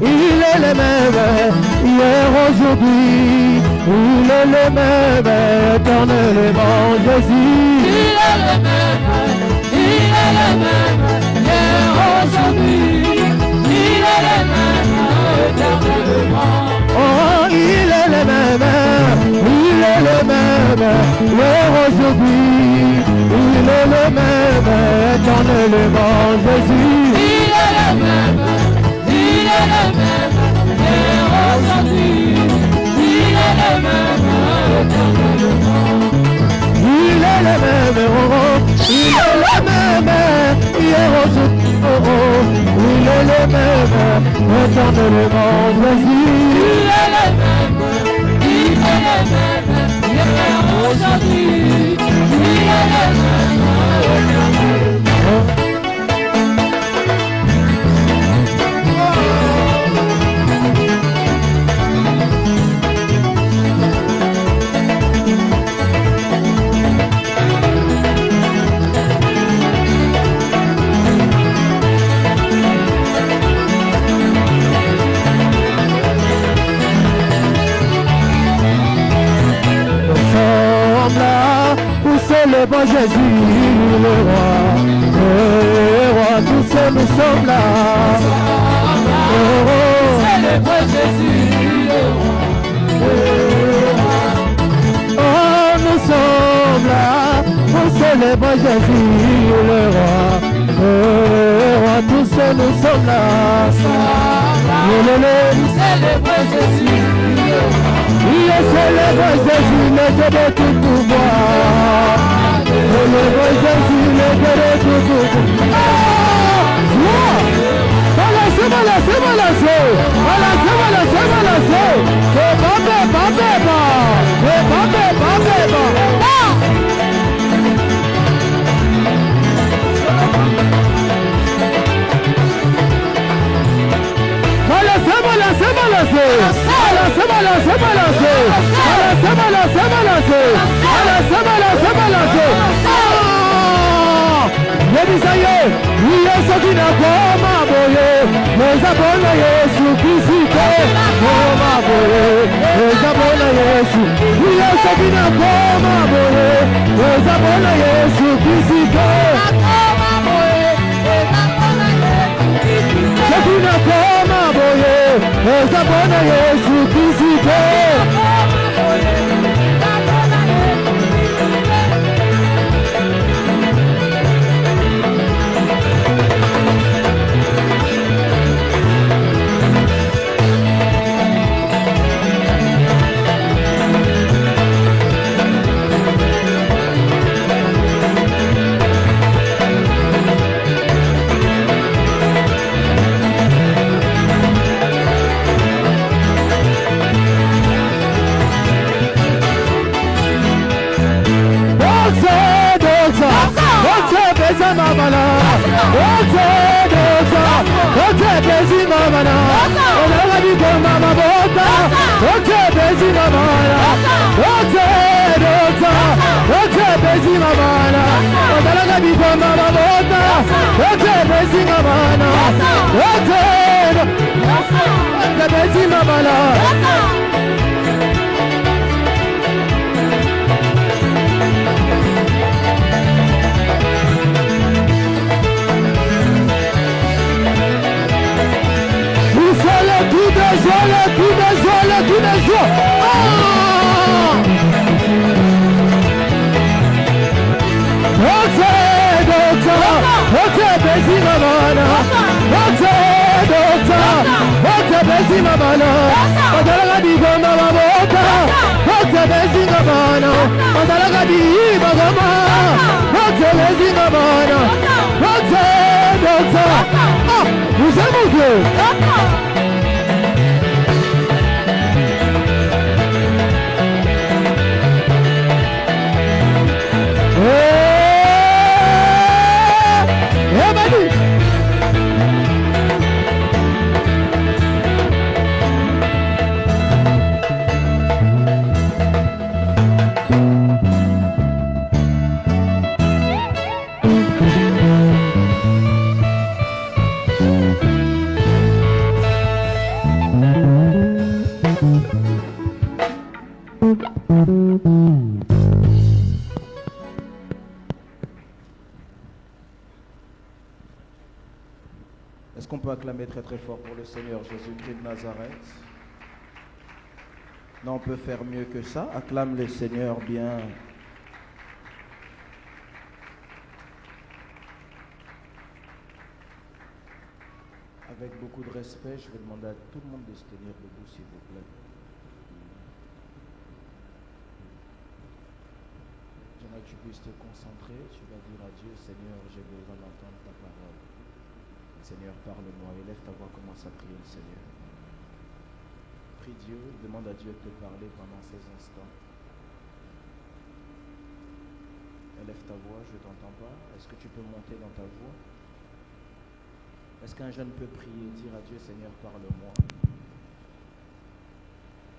il est le même, hier, aujourd'hui, il est le même, éternellement, Jésus, il est le même. Il est le même, hier, aujourd'hui, il est le même, éternellement. Oh, il est le même, il est le même, hier, aujourd'hui, il est le même, éternellement, Jésus. Il est le même, il est le même, hier, aujourd'hui, il est le même, éternellement. Il est le même, il est le même, hier aujourd'hui, il est le même, éternellement, Jésus. Il est le même, il est le même, hier aujourd'hui, il est le même, éternellement. Le bon Jésus, le roi, tous nous sommes là. C'est le bon Jésus, le roi. Oh, nous sommes là, c'est le bon Jésus, le roi, tous nous sommes là. C'est le bon Jésus. Élève Jésus, le Dieu de tout pouvoir. Élève Jésus, le Dieu de tout pouvoir. Balancez, balancez, balancez. Balancez, balancez, balancez. C'est pas bébé, bébé. C'est pas bébé, bébé. Balancez, balancez, balancez. Balancez, balancez, balancez. Balancez, balancez, balancez. Balancez, balancez, balancez. Yebisaye, Yesu kinakoma boye, Mezabona Yesu kisike, koma boye, Mezabona Yesu, Yesu kinakoma boye, Mezabona Yesu kisike, koma boye, Mezabona Yesu kisike, kinakoma boye, Mezabona Yesu kisike, koma boye, Mezabona Yesu kisike.
Est-ce qu'on peut acclamer très très fort pour le Seigneur Jésus-Christ de Nazareth? Non, on peut faire mieux que ça. Acclame le Seigneur bien. Avec beaucoup de respect, je vais demander à tout le monde de se tenir debout, s'il vous plaît. J'aimerais que tu puisses te concentrer. Tu vas dire à Dieu, Seigneur, j'ai besoin d'entendre ta parole. Seigneur, parle-moi. Élève ta voix, commence à prier le Seigneur. Prie Dieu, demande à Dieu de te parler pendant ces instants. Élève ta voix, je ne t'entends pas. Est-ce que tu peux monter dans ta voix? Est-ce qu'un jeune peut prier, dire à Dieu, Seigneur, parle-moi?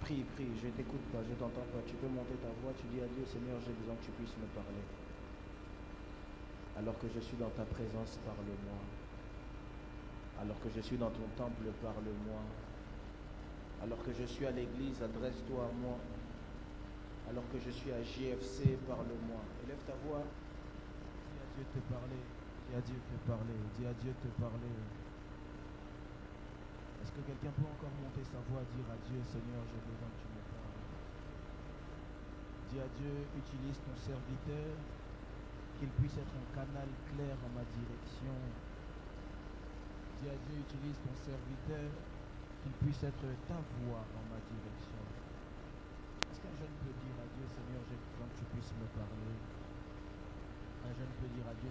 Prie, prie, je ne t'écoute pas, je ne t'entends pas. Tu peux monter ta voix, tu dis à Dieu, Seigneur, j'ai besoin que tu puisses me parler. Alors que je suis dans ta présence, parle-moi. Alors que je suis dans ton temple, parle-moi. Alors que je suis à l'église, adresse-toi à moi. Alors que je suis à JFC, parle-moi. Élève ta voix. Dis à Dieu de te parler. Dis à Dieu de te parler. Dis à Dieu de te parler. Est-ce que quelqu'un peut encore monter sa voix, dire à Dieu, Seigneur, j'ai besoin que tu me parles. Dis à Dieu, utilise ton serviteur, qu'il puisse être un canal clair en ma direction. Dis à Dieu, utilise ton serviteur, qu'il puisse être ta voix en ma direction. Est-ce qu'un jeune peut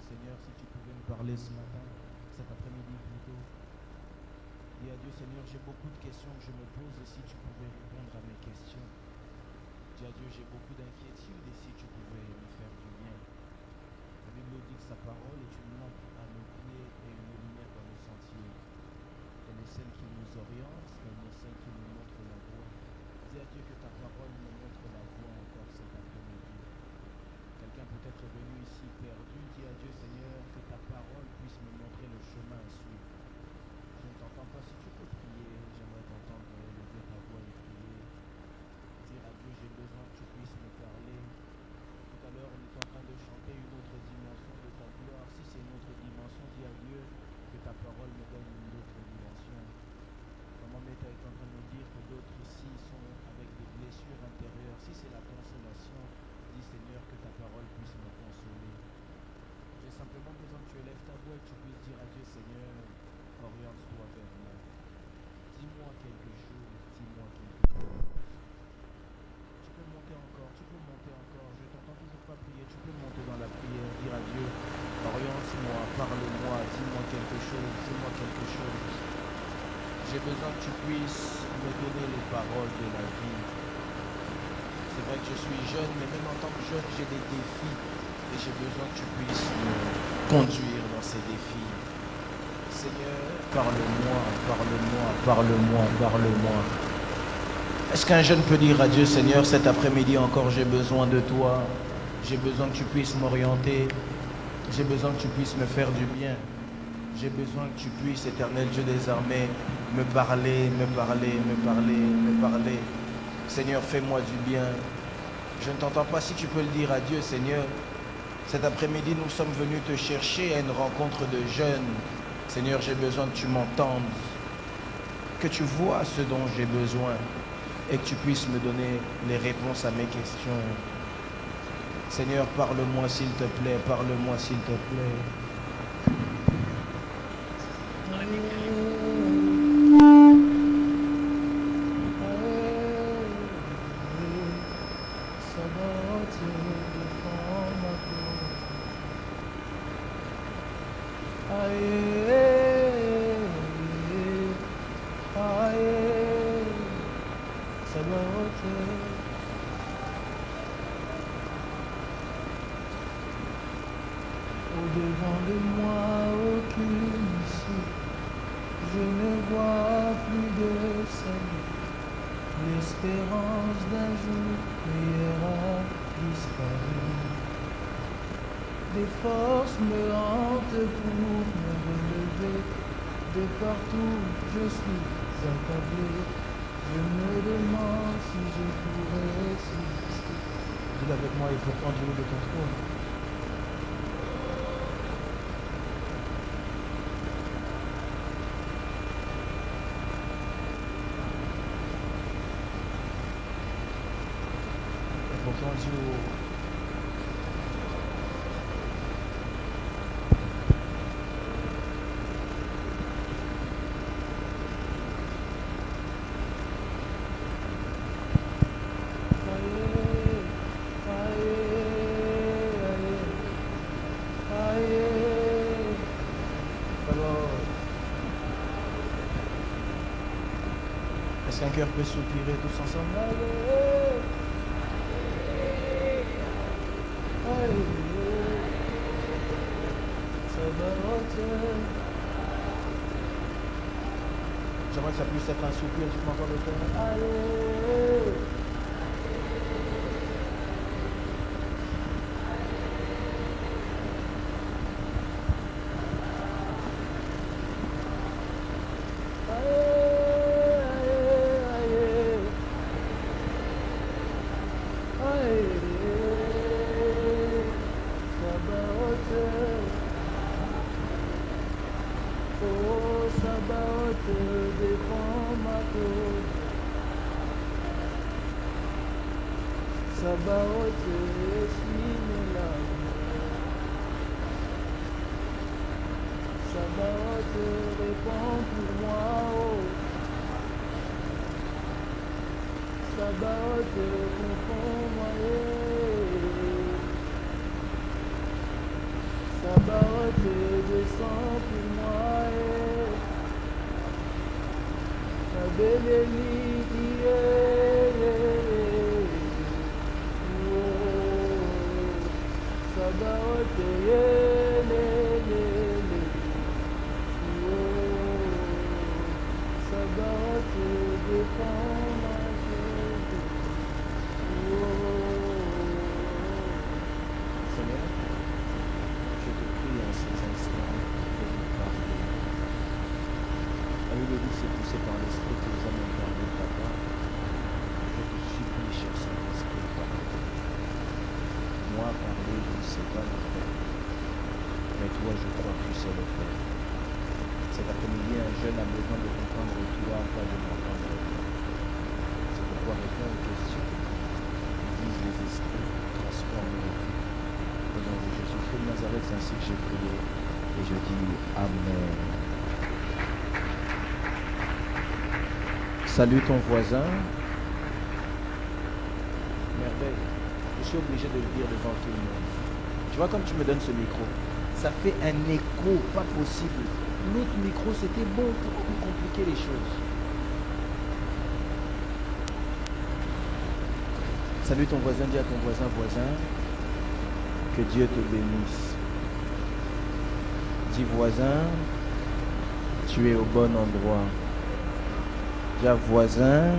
Seigneur, si tu pouvais me parler ce matin, cet après-midi plutôt. Dis à Dieu, Seigneur, j'ai beaucoup de questions que je me pose et si tu pouvais répondre à mes questions. Dis à Dieu, j'ai beaucoup d'inquiétudes et si tu pouvais me faire du bien. La Bible dit que sa parole est une lampe à nos pieds et une lumière dans nos sentiers. Elle est celle qui nous oriente, elle est celle qui nous montre la voie. Dis à Dieu que ta parole me montre la voie encore cet après-midi. Quelqu'un peut-être est venu ici perdu. Dis à Dieu, Seigneur, que ta parole puisse me montrer le chemin à suivre. Je ne t'entends pas. Si tu peux prier, j'aimerais t'entendre lever ta voix et prier. Dire à Dieu, j'ai besoin que tu puisses me parler. Tout à l'heure, on est en train de chanter une autre dimension de ta gloire. Si c'est une autre dimension, dis à Dieu que ta parole me donne une autre dimension. Maman Meta est en train de me dire que d'autres ici sont avec des blessures intérieures. Si c'est la consolation, dis Seigneur que ta parole puisse me consoler. J'ai simplement besoin que tu élèves ta voix et que tu puisses dire à Dieu, Seigneur, oriente-toi vers moi. Dis-moi quelque chose, dis-moi quelque chose. Tu peux monter encore, tu peux monter encore. Je t'entends toujours pas prier, tu peux monter dans la prière, dire à Dieu, oriente-moi, parle-moi, dis-moi quelque chose, dis-moi quelque chose. J'ai besoin que tu puisses me donner les paroles de la vie. C'est vrai que je suis jeune, mais même en tant que jeune, j'ai des défis. Et j'ai besoin que tu puisses me conduire dans ces défis. Seigneur, parle-moi, parle-moi, parle-moi, parle-moi. Est-ce qu'un jeune peut dire à Dieu, Seigneur, cet après-midi encore, j'ai besoin de toi. J'ai besoin que tu puisses m'orienter. J'ai besoin que tu puisses me faire du bien. J'ai besoin que tu puisses, éternel Dieu des armées, me parler, me parler, me parler, me parler. Seigneur, fais-moi du bien. Je ne t'entends pas. Si tu peux le dire à Dieu, Seigneur. Cet après-midi, nous sommes venus te chercher à une rencontre de jeunes. Seigneur, j'ai besoin que tu m'entendes, que tu vois ce dont j'ai besoin et que tu puisses me donner les réponses à mes questions. Seigneur, parle-moi s'il te plaît, parle-moi s'il te plaît. Au-devant de moi, aucune issue. Je ne vois plus de salut. L'espérance d'un jour meilleur a disparu. Des forces me hantent pour me relever. De partout je suis accablé. Je me demande si je pourrais résister. Dis avec moi, il faut prendre le haut de ton trône. Est-ce qu'un cœur peut soupirer tous ensemble? J'aimerais que ça puisse être un soupir, tu m'entends le faire? Sabaoth, suis-moi là. Sabaoth, réponds pour moi. Oh. Sabaoth, confonds-moi. Sabaoth. sang pour moi. Sabeleli die. Sabaote yelele. Sabaote défend ma chute. Seigneur, je te prie en ces instants de nous parler. La Bible dit c'est poussé par l'Esprit que nous allons parler, Papa. Je te supplie, cher Saint-Esprit, parle. Moi, parler, je ne sais pas le faire. Mais toi, je crois que tu sais le faire. Cet après-midi, un jeune a besoin de comprendre toi, pas de m'entendre. C'est pourquoi réponds aux questions. Vise les esprits, transforme les vies. Au nom de Jésus-Christ de Nazareth, c'est ainsi que j'ai prié. Et je dis Amen. Salue ton voisin. Merveille. Je suis obligé de le dire devant tout le monde. Tu vois, comme tu me donnes ce micro, ça fait un écho pas possible. L'autre micro, c'était bon pour compliquer les choses. Salue ton voisin, dis à ton voisin, que Dieu te bénisse. Dis voisin, tu es au bon endroit. Dis à voisin,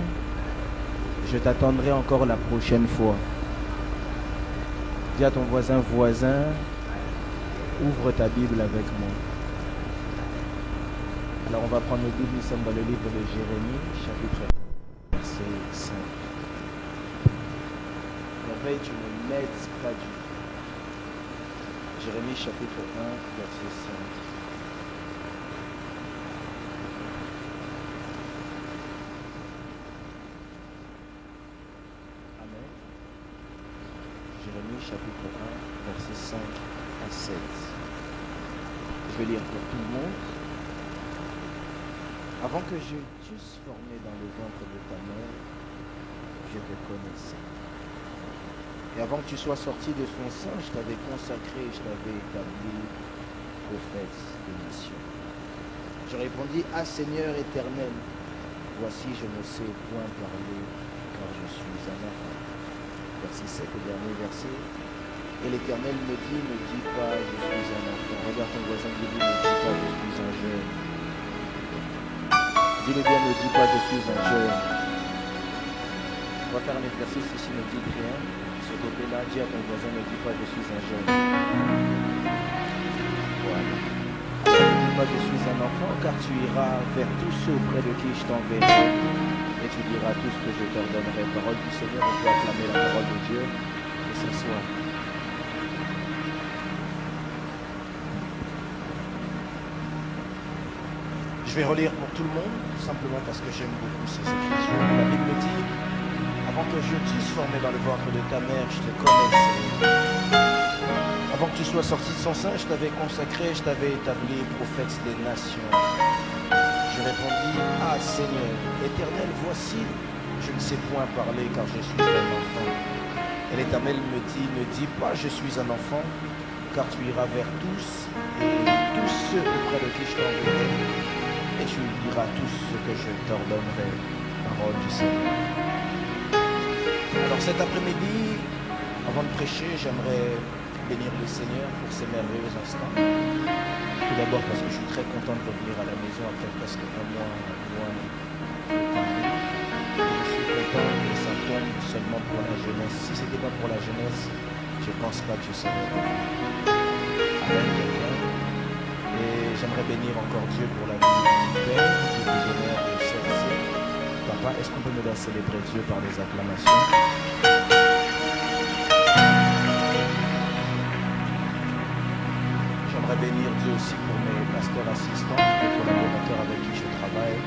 je t'attendrai encore la prochaine fois. Dis à ton voisin, ouvre ta Bible avec moi. Alors on va prendre nos Bibles, nous sommes dans le livre de Jérémie, chapitre 1, verset 5. Merveille, tu ne m'aides pas du tout. Jérémie chapitre 1, verset 5. Amen. Jérémie chapitre 1, verset 5 à 7. Je vais lire pour tout le monde. Avant que je t'eusse formé dans le ventre de ta mère, je te connaissais. Et avant que tu sois sorti de son sein, je t'avais consacré, je t'avais établi prophète des nations. Je répondis, ah Seigneur éternel, voici je ne sais point parler, car je suis un enfant. Verset 7, le dernier verset. Et l'Éternel me dit, ne dis pas, je suis un enfant. Regarde ton voisin, dis-lui, ne dis pas, je suis un jeune. Dis-le bien, ne dis pas, je suis un jeune. On va faire un exercice ici, ne dis rien. Ce côté-là, dis à ton voisin, ne dis pas, je suis un jeune. Voilà. Ne dis pas, je suis un enfant, car tu iras vers tous ceux auprès de qui je t'enverrai. Et tu diras tout ce que je t'ordonnerai. Parole du Seigneur, on peut acclamer la parole de Dieu. Et ce soir. Je vais relire pour tout le monde, simplement parce que j'aime beaucoup ces écritures. La Bible dit, avant que je t'eusse formé dans le ventre de ta mère, je te connaissais. Avant que tu sois sorti de son sein, je t'avais consacré, je t'avais établi prophète des nations. Je répondis, ah Seigneur, éternel, voici, je ne sais point parler car je suis un enfant. Et l'Éternel me dit, ne dis pas, je suis un enfant, car tu iras vers tous et tous ceux auprès de qui je t'enverrai. Et tu diras tout ce que je t'ordonnerai, parole du Seigneur. Alors cet après-midi, avant de prêcher, j'aimerais bénir le Seigneur pour ces merveilleux instants. Tout d'abord parce que je suis très content de revenir à la maison après presque un mois loin de Paris. Je suis content que ça tombe seulement pour la jeunesse. Si ce n'était pas pour la jeunesse, je ne pense pas que je serais revenu. Amen, quelqu'un. Et j'aimerais bénir encore Dieu pour la vie du Père, du visionnaire de CRC. Papa, est-ce qu'on peut me faire célébrer Dieu par des acclamations? J'aimerais bénir Dieu aussi pour mes pasteurs assistants, les collaborateurs avec qui je travaille,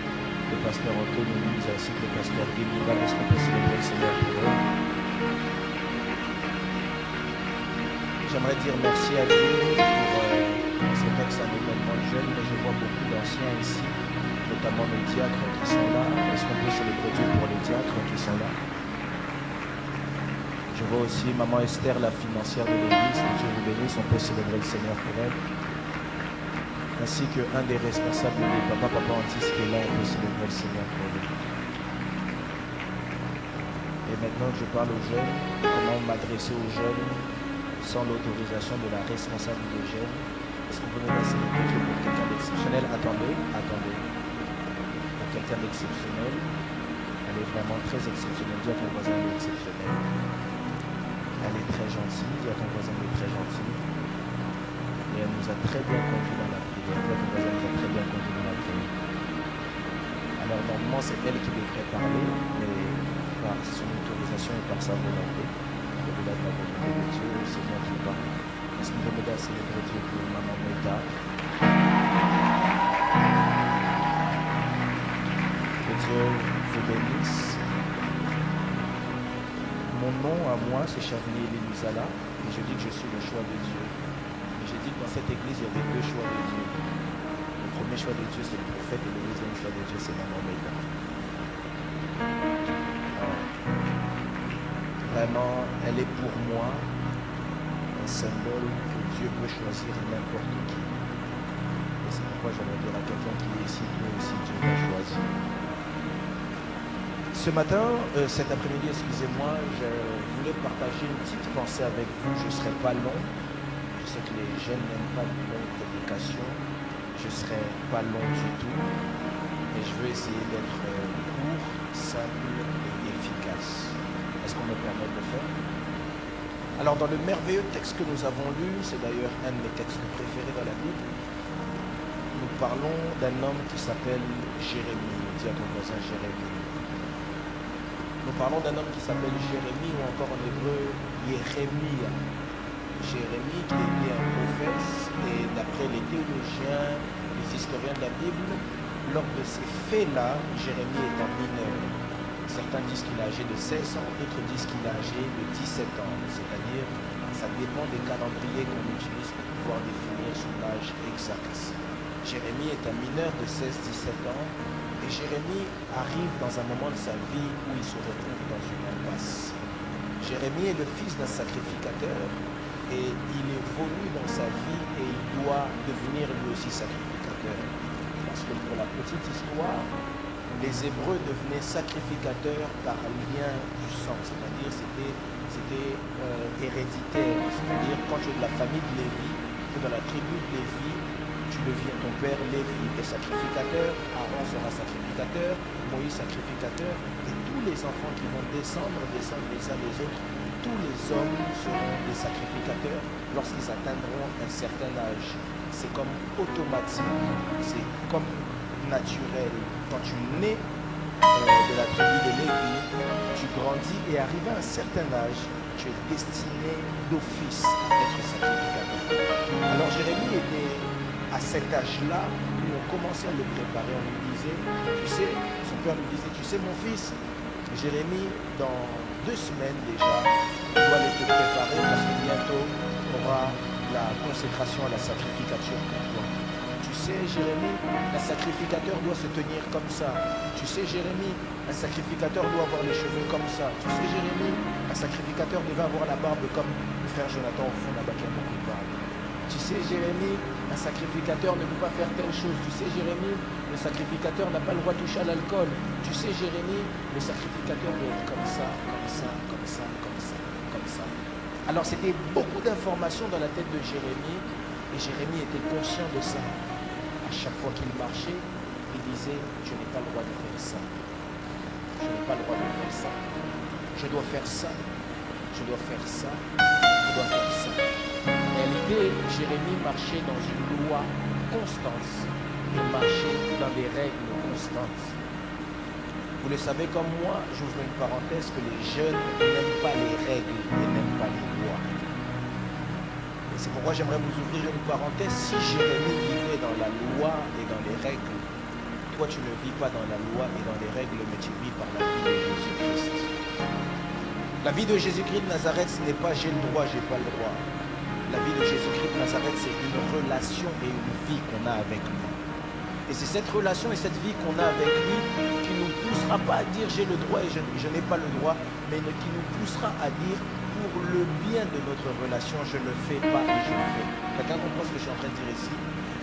le pasteur Otto Nunes ainsi que le pasteur Guy Mouba. Est-ce qu'on peut célébrer le Seigneur pour eux? J'aimerais dire merci à Dieu pour... c'est vrai que c'est un événement jeune, mais je vois beaucoup d'anciens ici, notamment les diacres qui sont là. Est-ce qu'on peut célébrer Dieu pour les diacres qui sont là? Je vois aussi maman Esther, la financière de l'église. Que Dieu vous bénisse, on peut célébrer le Seigneur pour elle. ainsi qu'un des responsables de Papa Antis qui est là, on peut célébrer le Seigneur pour lui. Et maintenant que je parle aux jeunes, comment m'adresser aux jeunes sans l'autorisation de la responsable des jeunes? Est-ce qu'on peut me laisser pour quelqu'un d'exceptionnel? Attendez. Pour quelqu'un d'exceptionnel, elle est vraiment très exceptionnelle. Dis à ton voisin, elle est exceptionnelle. Elle est très gentille. Dis à ton voisin, elle est très gentille. Et elle nous a très bien conduits dans la prière. Dis à ton voisin, elle nous a très bien conduits dans la prière. Alors normalement, c'est elle qui devrait parler, mais par son autorisation et par sa volonté, au-delà de la volonté de Dieu, c'est moi qui parle. Est-ce qu'on peut m'aider à célébrer Dieu pour Maman Meta? Que Dieu vous bénisse. Mon nom à moi, c'est Chavelier Elisala, et je dis que je suis le choix de Dieu. Et j'ai dit que dans cette église, il y avait deux choix de Dieu. Le premier choix de Dieu, c'est le prophète, et le deuxième choix de Dieu, c'est Maman Meta. Vraiment, elle est pour moi un symbole que Dieu peut choisir n'importe qui. Et c'est pourquoi j'aimerais dire à quelqu'un qui est ici, lui aussi, Dieu l'a choisi. Ce matin, cet après-midi, excusez-moi, je voulais partager une petite pensée avec vous. Je ne serai pas long. Je sais que les jeunes n'aiment pas les longues prédications. Je ne serai pas long du tout. Mais je veux essayer d'être court, simple et efficace. Est-ce qu'on me permet de le faire? Alors, dans le merveilleux texte que nous avons lu, c'est d'ailleurs un de mes textes préférés dans la Bible, nous parlons d'un homme qui s'appelle Jérémie. Dis à ton voisin Jérémie. Nous parlons d'un homme qui s'appelle Jérémie, ou encore en hébreu, Jérémie. Jérémie qui était un prophète, et d'après les théologiens, les historiens de la Bible, lors de ces faits-là, Jérémie est un mineur. Certains disent qu'il est âgé de 16 ans, d'autres disent qu'il est âgé de 17 ans. C'est-à-dire, ça dépend des calendriers qu'on utilise pour pouvoir définir son âge exact. Jérémie est un mineur de 16-17 ans, et Jérémie arrive dans un moment de sa vie où il se retrouve dans une impasse. Jérémie est le fils d'un sacrificateur, et il évolue dans sa vie et il doit devenir lui aussi sacrificateur. Parce que pour la petite histoire, les Hébreux devenaient sacrificateurs par lien du sang, c'est-à-dire c'était héréditaire, c'est-à-dire quand tu es de la famille de Lévi, ou dans la tribu de Lévi, tu deviens ton père Lévi est sacrificateur, Aaron sera sacrificateur, Moïse sacrificateur, et tous les enfants qui vont descendre les uns des autres, tous les hommes seront des sacrificateurs lorsqu'ils atteindront un certain âge. C'est comme automatique, c'est comme naturel. Quand tu nais de la tribu de Lévi, tu grandis et arrivé à un certain âge, tu es destiné d'office à être sacrificateur. Alors Jérémie était à cet âge-là où on commençait à le préparer. On lui disait, tu sais, son père lui disait, tu sais mon fils, Jérémie, dans 2 semaines déjà, tu dois aller te préparer parce que bientôt tu auras la consécration à la sacrificature pour toi. Tu sais, Jérémie, un sacrificateur doit se tenir comme ça. Tu sais, Jérémie, un sacrificateur doit avoir les cheveux comme ça. Tu sais, Jérémie, un sacrificateur devait avoir la barbe comme le frère Jonathan au fond là-bas qui a beaucoup de barbe. Tu sais, Jérémie, un sacrificateur ne peut pas faire telle chose. Tu sais, Jérémie, le sacrificateur n'a pas le droit de toucher à l'alcool. Tu sais, Jérémie, le sacrificateur doit être comme ça, comme ça, comme ça, comme ça, comme ça. Alors, c'était beaucoup d'informations dans la tête de Jérémie, et Jérémie était conscient de ça. À chaque fois qu'il marchait, il disait, je n'ai pas le droit de faire ça. Je n'ai pas le droit de faire ça. Je dois faire ça. Je dois faire ça. Je dois faire ça. En réalité, Jérémie marchait dans une loi constante. Il marchait dans des règles constantes. Vous le savez comme moi, j'ouvre une parenthèse, que les jeunes n'aiment pas les règles et n'aiment pas les lois. Et c'est pourquoi j'aimerais vous ouvrir une parenthèse. Si Jérémie vivait dans la loi et dans les règles, toi tu ne vis pas dans la loi et dans les règles, mais tu vis par la vie de Jésus-Christ. La vie de Jésus-Christ de Nazareth, ce n'est pas j'ai le droit, j'ai pas le droit. La vie de Jésus-Christ de Nazareth, c'est une relation et une vie qu'on a avec lui. Et Et c'est cette relation et cette vie qu'on a avec lui qui ne nous poussera pas à dire j'ai le droit et je n'ai pas le droit, mais qui nous poussera à dire pour le bien de notre relation, je ne le fais pas et je le fais. Quelqu'un comprend ce que je suis en train de dire ici?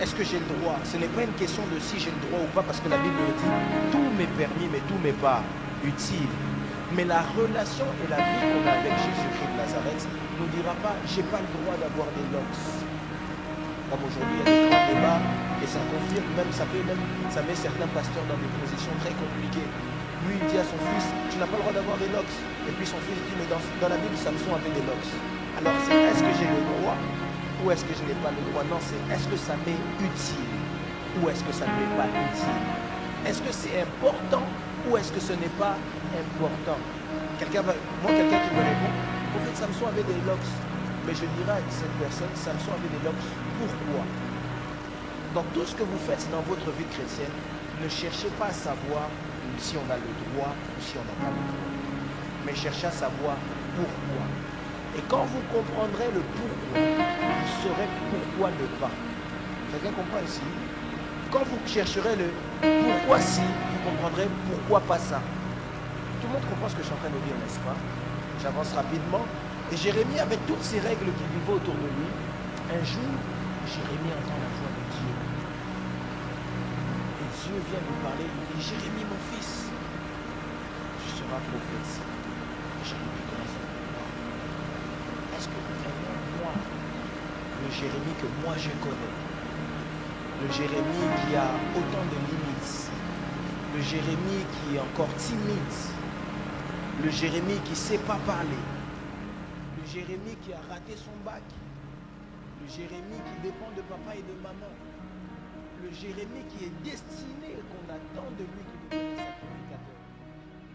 Est-ce que j'ai le droit? Ce n'est pas une question de si j'ai le droit ou pas, parce que la Bible le dit, tout m'est permis, mais tout m'est pas utile. Mais la relation et la vie qu'on a avec Jésus-Christ de Nazareth ne nous dira pas, j'ai pas le droit d'avoir des locks. Comme aujourd'hui, il y a des grands débats, et ça confirme, ça met certains pasteurs dans des positions très compliquées. Lui, il dit à son fils, tu n'as pas le droit d'avoir des locks. Et puis son fils dit, mais dans la Bible, Samson avait des locks. Alors c'est, est-ce que j'ai le droit ou est-ce que je n'ai pas le droit? Non, c'est, est-ce que ça m'est utile ou est-ce que ça ne m'est pas utile? Est-ce que c'est important ou est-ce que ce n'est pas important? Quelqu'un qui me répond, au fait, Samson avait des locks. Mais je dirais à cette personne, Samson avait des locks. Pourquoi? Dans tout ce que vous faites dans votre vie chrétienne, ne cherchez pas à savoir si on a le droit ou si on n'a pas le droit. Mais cherchez à savoir pourquoi. Et quand vous comprendrez le pourquoi, vous saurez pourquoi ne pas. Quelqu'un comprend ici? Quand vous chercherez le pourquoi si, vous comprendrez pourquoi pas ça. Tout le monde comprend ce que je suis en train de dire, n'est-ce pas? J'avance rapidement. Et Jérémie, avec toutes ces règles qui vivaient autour de lui, un jour, Jérémie entend la voix de Dieu. Et Dieu vient lui parler, il dit, Jérémie, mon fils, tu seras prophète. Et Jérémie commence à dire, est-ce que vraiment moi, le Jérémie que moi je connais, le Jérémie qui a autant de limites, le Jérémie qui est encore timide, le Jérémie qui ne sait pas parler, le Jérémie qui a raté son bac, le Jérémie qui dépend de papa et de maman, le Jérémie qui est destiné, qu'on attend de lui qu'il devienne sacrificateur,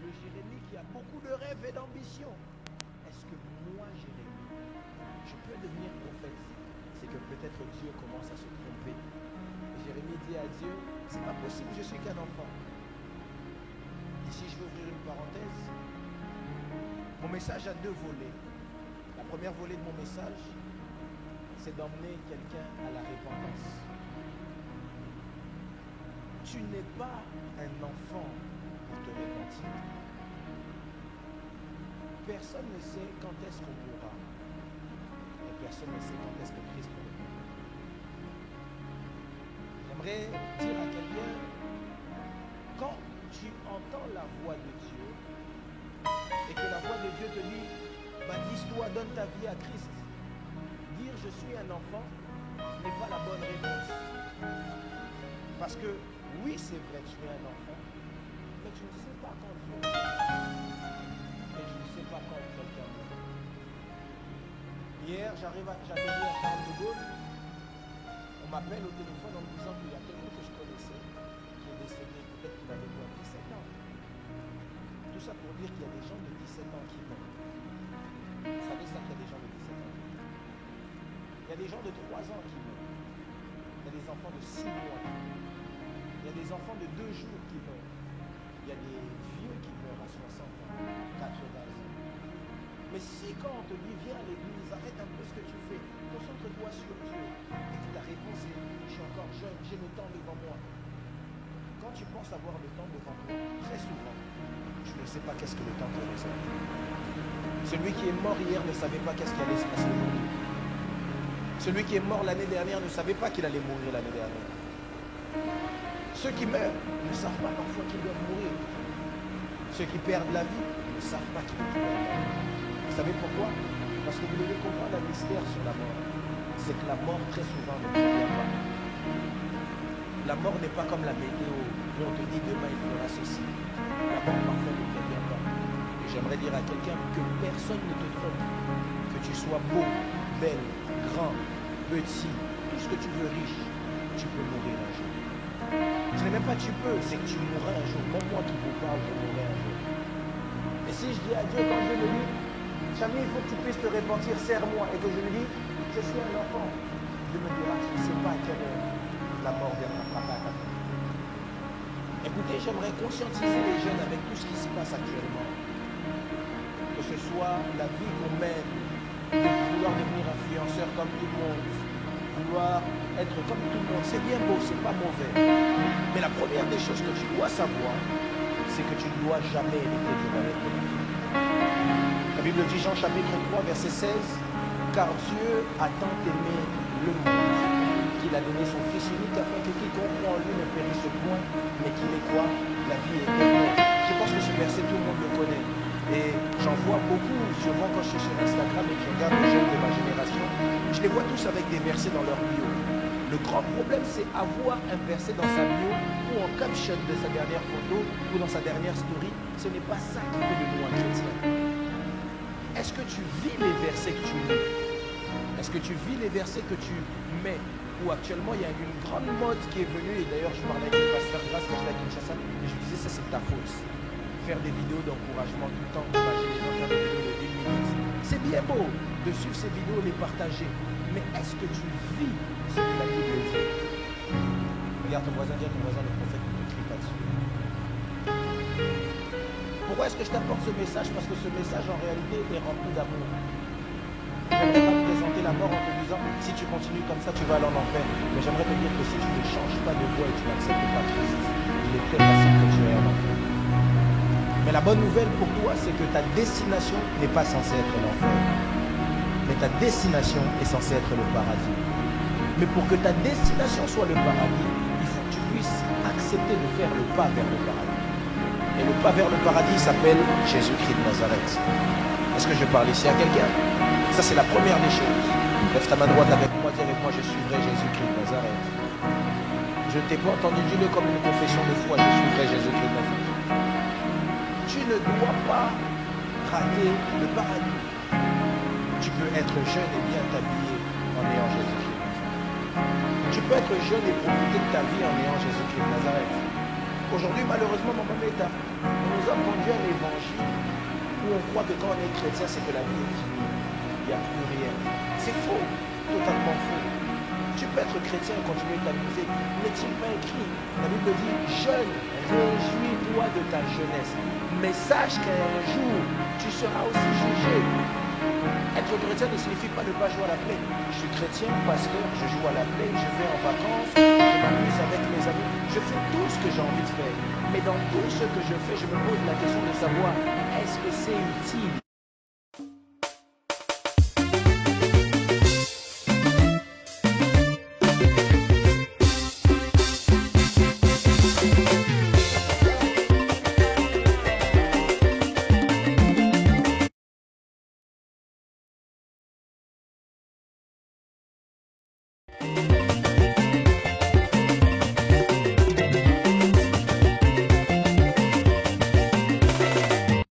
le Jérémie qui a beaucoup de rêves et d'ambitions. Est-ce que moi, Jérémie, je peux devenir prophète? C'est que peut-être Dieu commence à se tromper. Et Jérémie dit à Dieu, c'est pas possible, je suis qu'un enfant. Ici, je vais ouvrir une parenthèse. Mon message a deux volets. La première volée de mon message, c'est d'emmener quelqu'un à la repentance. Tu n'es pas un enfant pour te repentir. Personne ne sait quand est-ce qu'on mourra. Et personne ne sait quand est-ce que Christ reviendra. J'aimerais dire à quelqu'un, quand tu entends la voix de Dieu, et que la voix de Dieu te dit, baptise-toi, donne ta vie à Christ. Dire je suis un enfant n'est pas la bonne réponse. Parce que oui, c'est vrai, tu es un enfant, mais tu ne sais pas quand Dieu et tu ne sais pas quand quelqu'un meurt. Hier, j'avais dit à Charles de Gaulle, on m'appelle au téléphone en me disant qu'il y a quelqu'un que je connaissais qui est décédé, peut-être qu'il avait 17 ans. Tout ça pour dire qu'il y a des gens de 17 ans qui meurent. Vous savez ça qu'il y a des gens de 17 ans. Il y a des gens de 3 ans qui meurent. Il y a des enfants de 6 mois qui meurent. Il y a des enfants de 2 jours qui meurent. Il y a des vieux qui meurent à 60 ans, 80 ans. Mais si quand on te dit viens à l'église, arrête un peu ce que tu fais, concentre-toi sur Dieu. Et que ta réponse est je suis encore jeune, j'ai le temps devant moi. Quand tu penses avoir le temps devant toi, très souvent, tu ne sais pas qu'est-ce que le temps te réserve. Celui qui est mort hier ne savait pas qu'est-ce qui allait se passer aujourd'hui. Celui qui est mort l'année dernière ne savait pas qu'il allait mourir l'année dernière. Ceux qui meurent ne savent pas parfois qu'ils doivent mourir. Ceux qui perdent la vie ne savent pas qu'ils doivent perdre la vie. Vous savez pourquoi? Parce que vous devez comprendre un mystère sur la mort. C'est que la mort très souvent ne prévient pas. La mort n'est pas comme la météo où on te dit demain il fera ceci. La mort parfois ne prévient pas. Et j'aimerais dire à quelqu'un que personne ne te trompe. Que tu sois beau, belle, grand, petit, tout ce que tu veux, riche, tu peux mourir un jour. Ce n'est même pas tu peux, c'est que tu mourras un jour. Même moi qui vous parle, je mourrai un jour. Et si je dis à Dieu, quand Dieu me dit, Chamille, il faut que tu puisses te repentir, serre-moi, et que je lui dis, je suis un enfant, Dieu me dira, tu ne sais pas à quelle heure la mort viendra frapper à ta porte. Écoutez, j'aimerais conscientiser les jeunes avec tout ce qui se passe actuellement. Que ce soit la vie qu'on mène, de vouloir devenir influenceur comme tout le monde, vouloir être comme tout le monde. C'est bien beau, c'est pas mauvais. Mais la première des choses que tu dois savoir, c'est que tu ne dois jamais hériter du royaume de Dieu. La Bible dit, Jean chapitre 3, verset 16, car Dieu a tant aimé le monde qu'il a donné son Fils unique afin que quiconque croit en lui ne périsse point, mais qu'il ait quoi? La vie éternelle. Je pense que ce verset, tout le monde le connaît. Et j'en vois beaucoup, souvent quand je suis sur Instagram et que je regarde les jeunes de ma génération, je les vois tous avec des versets dans leur bio. Le grand problème, c'est avoir un verset dans sa bio ou en caption de sa dernière photo ou dans sa dernière story. Ce n'est pas ça qui fait de nous un chrétien. Est-ce que tu vis les versets que tu lis? Est-ce que tu vis les versets que tu mets? Ou actuellement, il y a une grande mode qui est venue, et d'ailleurs, je parlais avec le pasteur Grâce quand j'étais à Kinshasa, et je lui disais, ça c'est ta faute. Faire des vidéos d'encouragement tout le temps, imaginer les gens faire des vidéos de 1 minute. C'est bien beau de suivre ces vidéos, les partager, mais est-ce que tu vis ce que la Bible dit? Regarde ton voisin, dis à ton voisin, le prophète ne crie pas dessus. Pourquoi est-ce que je t'apporte ce message? Parce que ce message en réalité est rempli d'amour. J'aimerais pas te présenter la mort en te disant si tu continues comme ça tu vas aller en enfer. Mais j'aimerais te dire que si tu ne changes pas de voie et tu n'acceptes pas Christ, il est très facile que tu ailles en enfer. Mais la bonne nouvelle pour toi, c'est que ta destination n'est pas censée être l'enfer. Mais ta destination est censée être le paradis. Mais pour que ta destination soit le paradis, il faut que tu puisses accepter de faire le pas vers le paradis. Et le pas vers le paradis s'appelle Jésus-Christ de Nazareth. Est-ce que je parle ici à quelqu'un? Ça, c'est la première des choses. Lève ta main droite avec moi, dis avec moi, je suivrai Jésus-Christ de Nazareth. Je ne t'ai pas entendu, dis-le comme une confession de foi, je suivrai Jésus-Christ de Nazareth. Tu ne dois pas rater le paradis. Tu peux être jeune et bien t'habiller en ayant Jésus-Christ. Tu peux être jeune et profiter de ta vie en ayant Jésus-Christ de Nazareth. Aujourd'hui, malheureusement, on nous a vendu un évangile où on croit que quand on est chrétien, c'est que la vie est finie. Il n'y a plus rien. C'est faux, totalement faux. Tu peux être chrétien et continuer de t'amuser. N'est-il pas écrit? La Bible dit, jeune, réjouis-toi de ta jeunesse. Mais sache qu'un jour, tu seras aussi jugé. Être chrétien ne signifie pas ne pas jouer à la play. Je suis chrétien, pasteur, je joue à la play, je vais en vacances, je m'amuse avec mes amis. Je fais tout ce que j'ai envie de faire. Mais dans tout ce que je fais, je me pose la question de savoir, est-ce que c'est utile?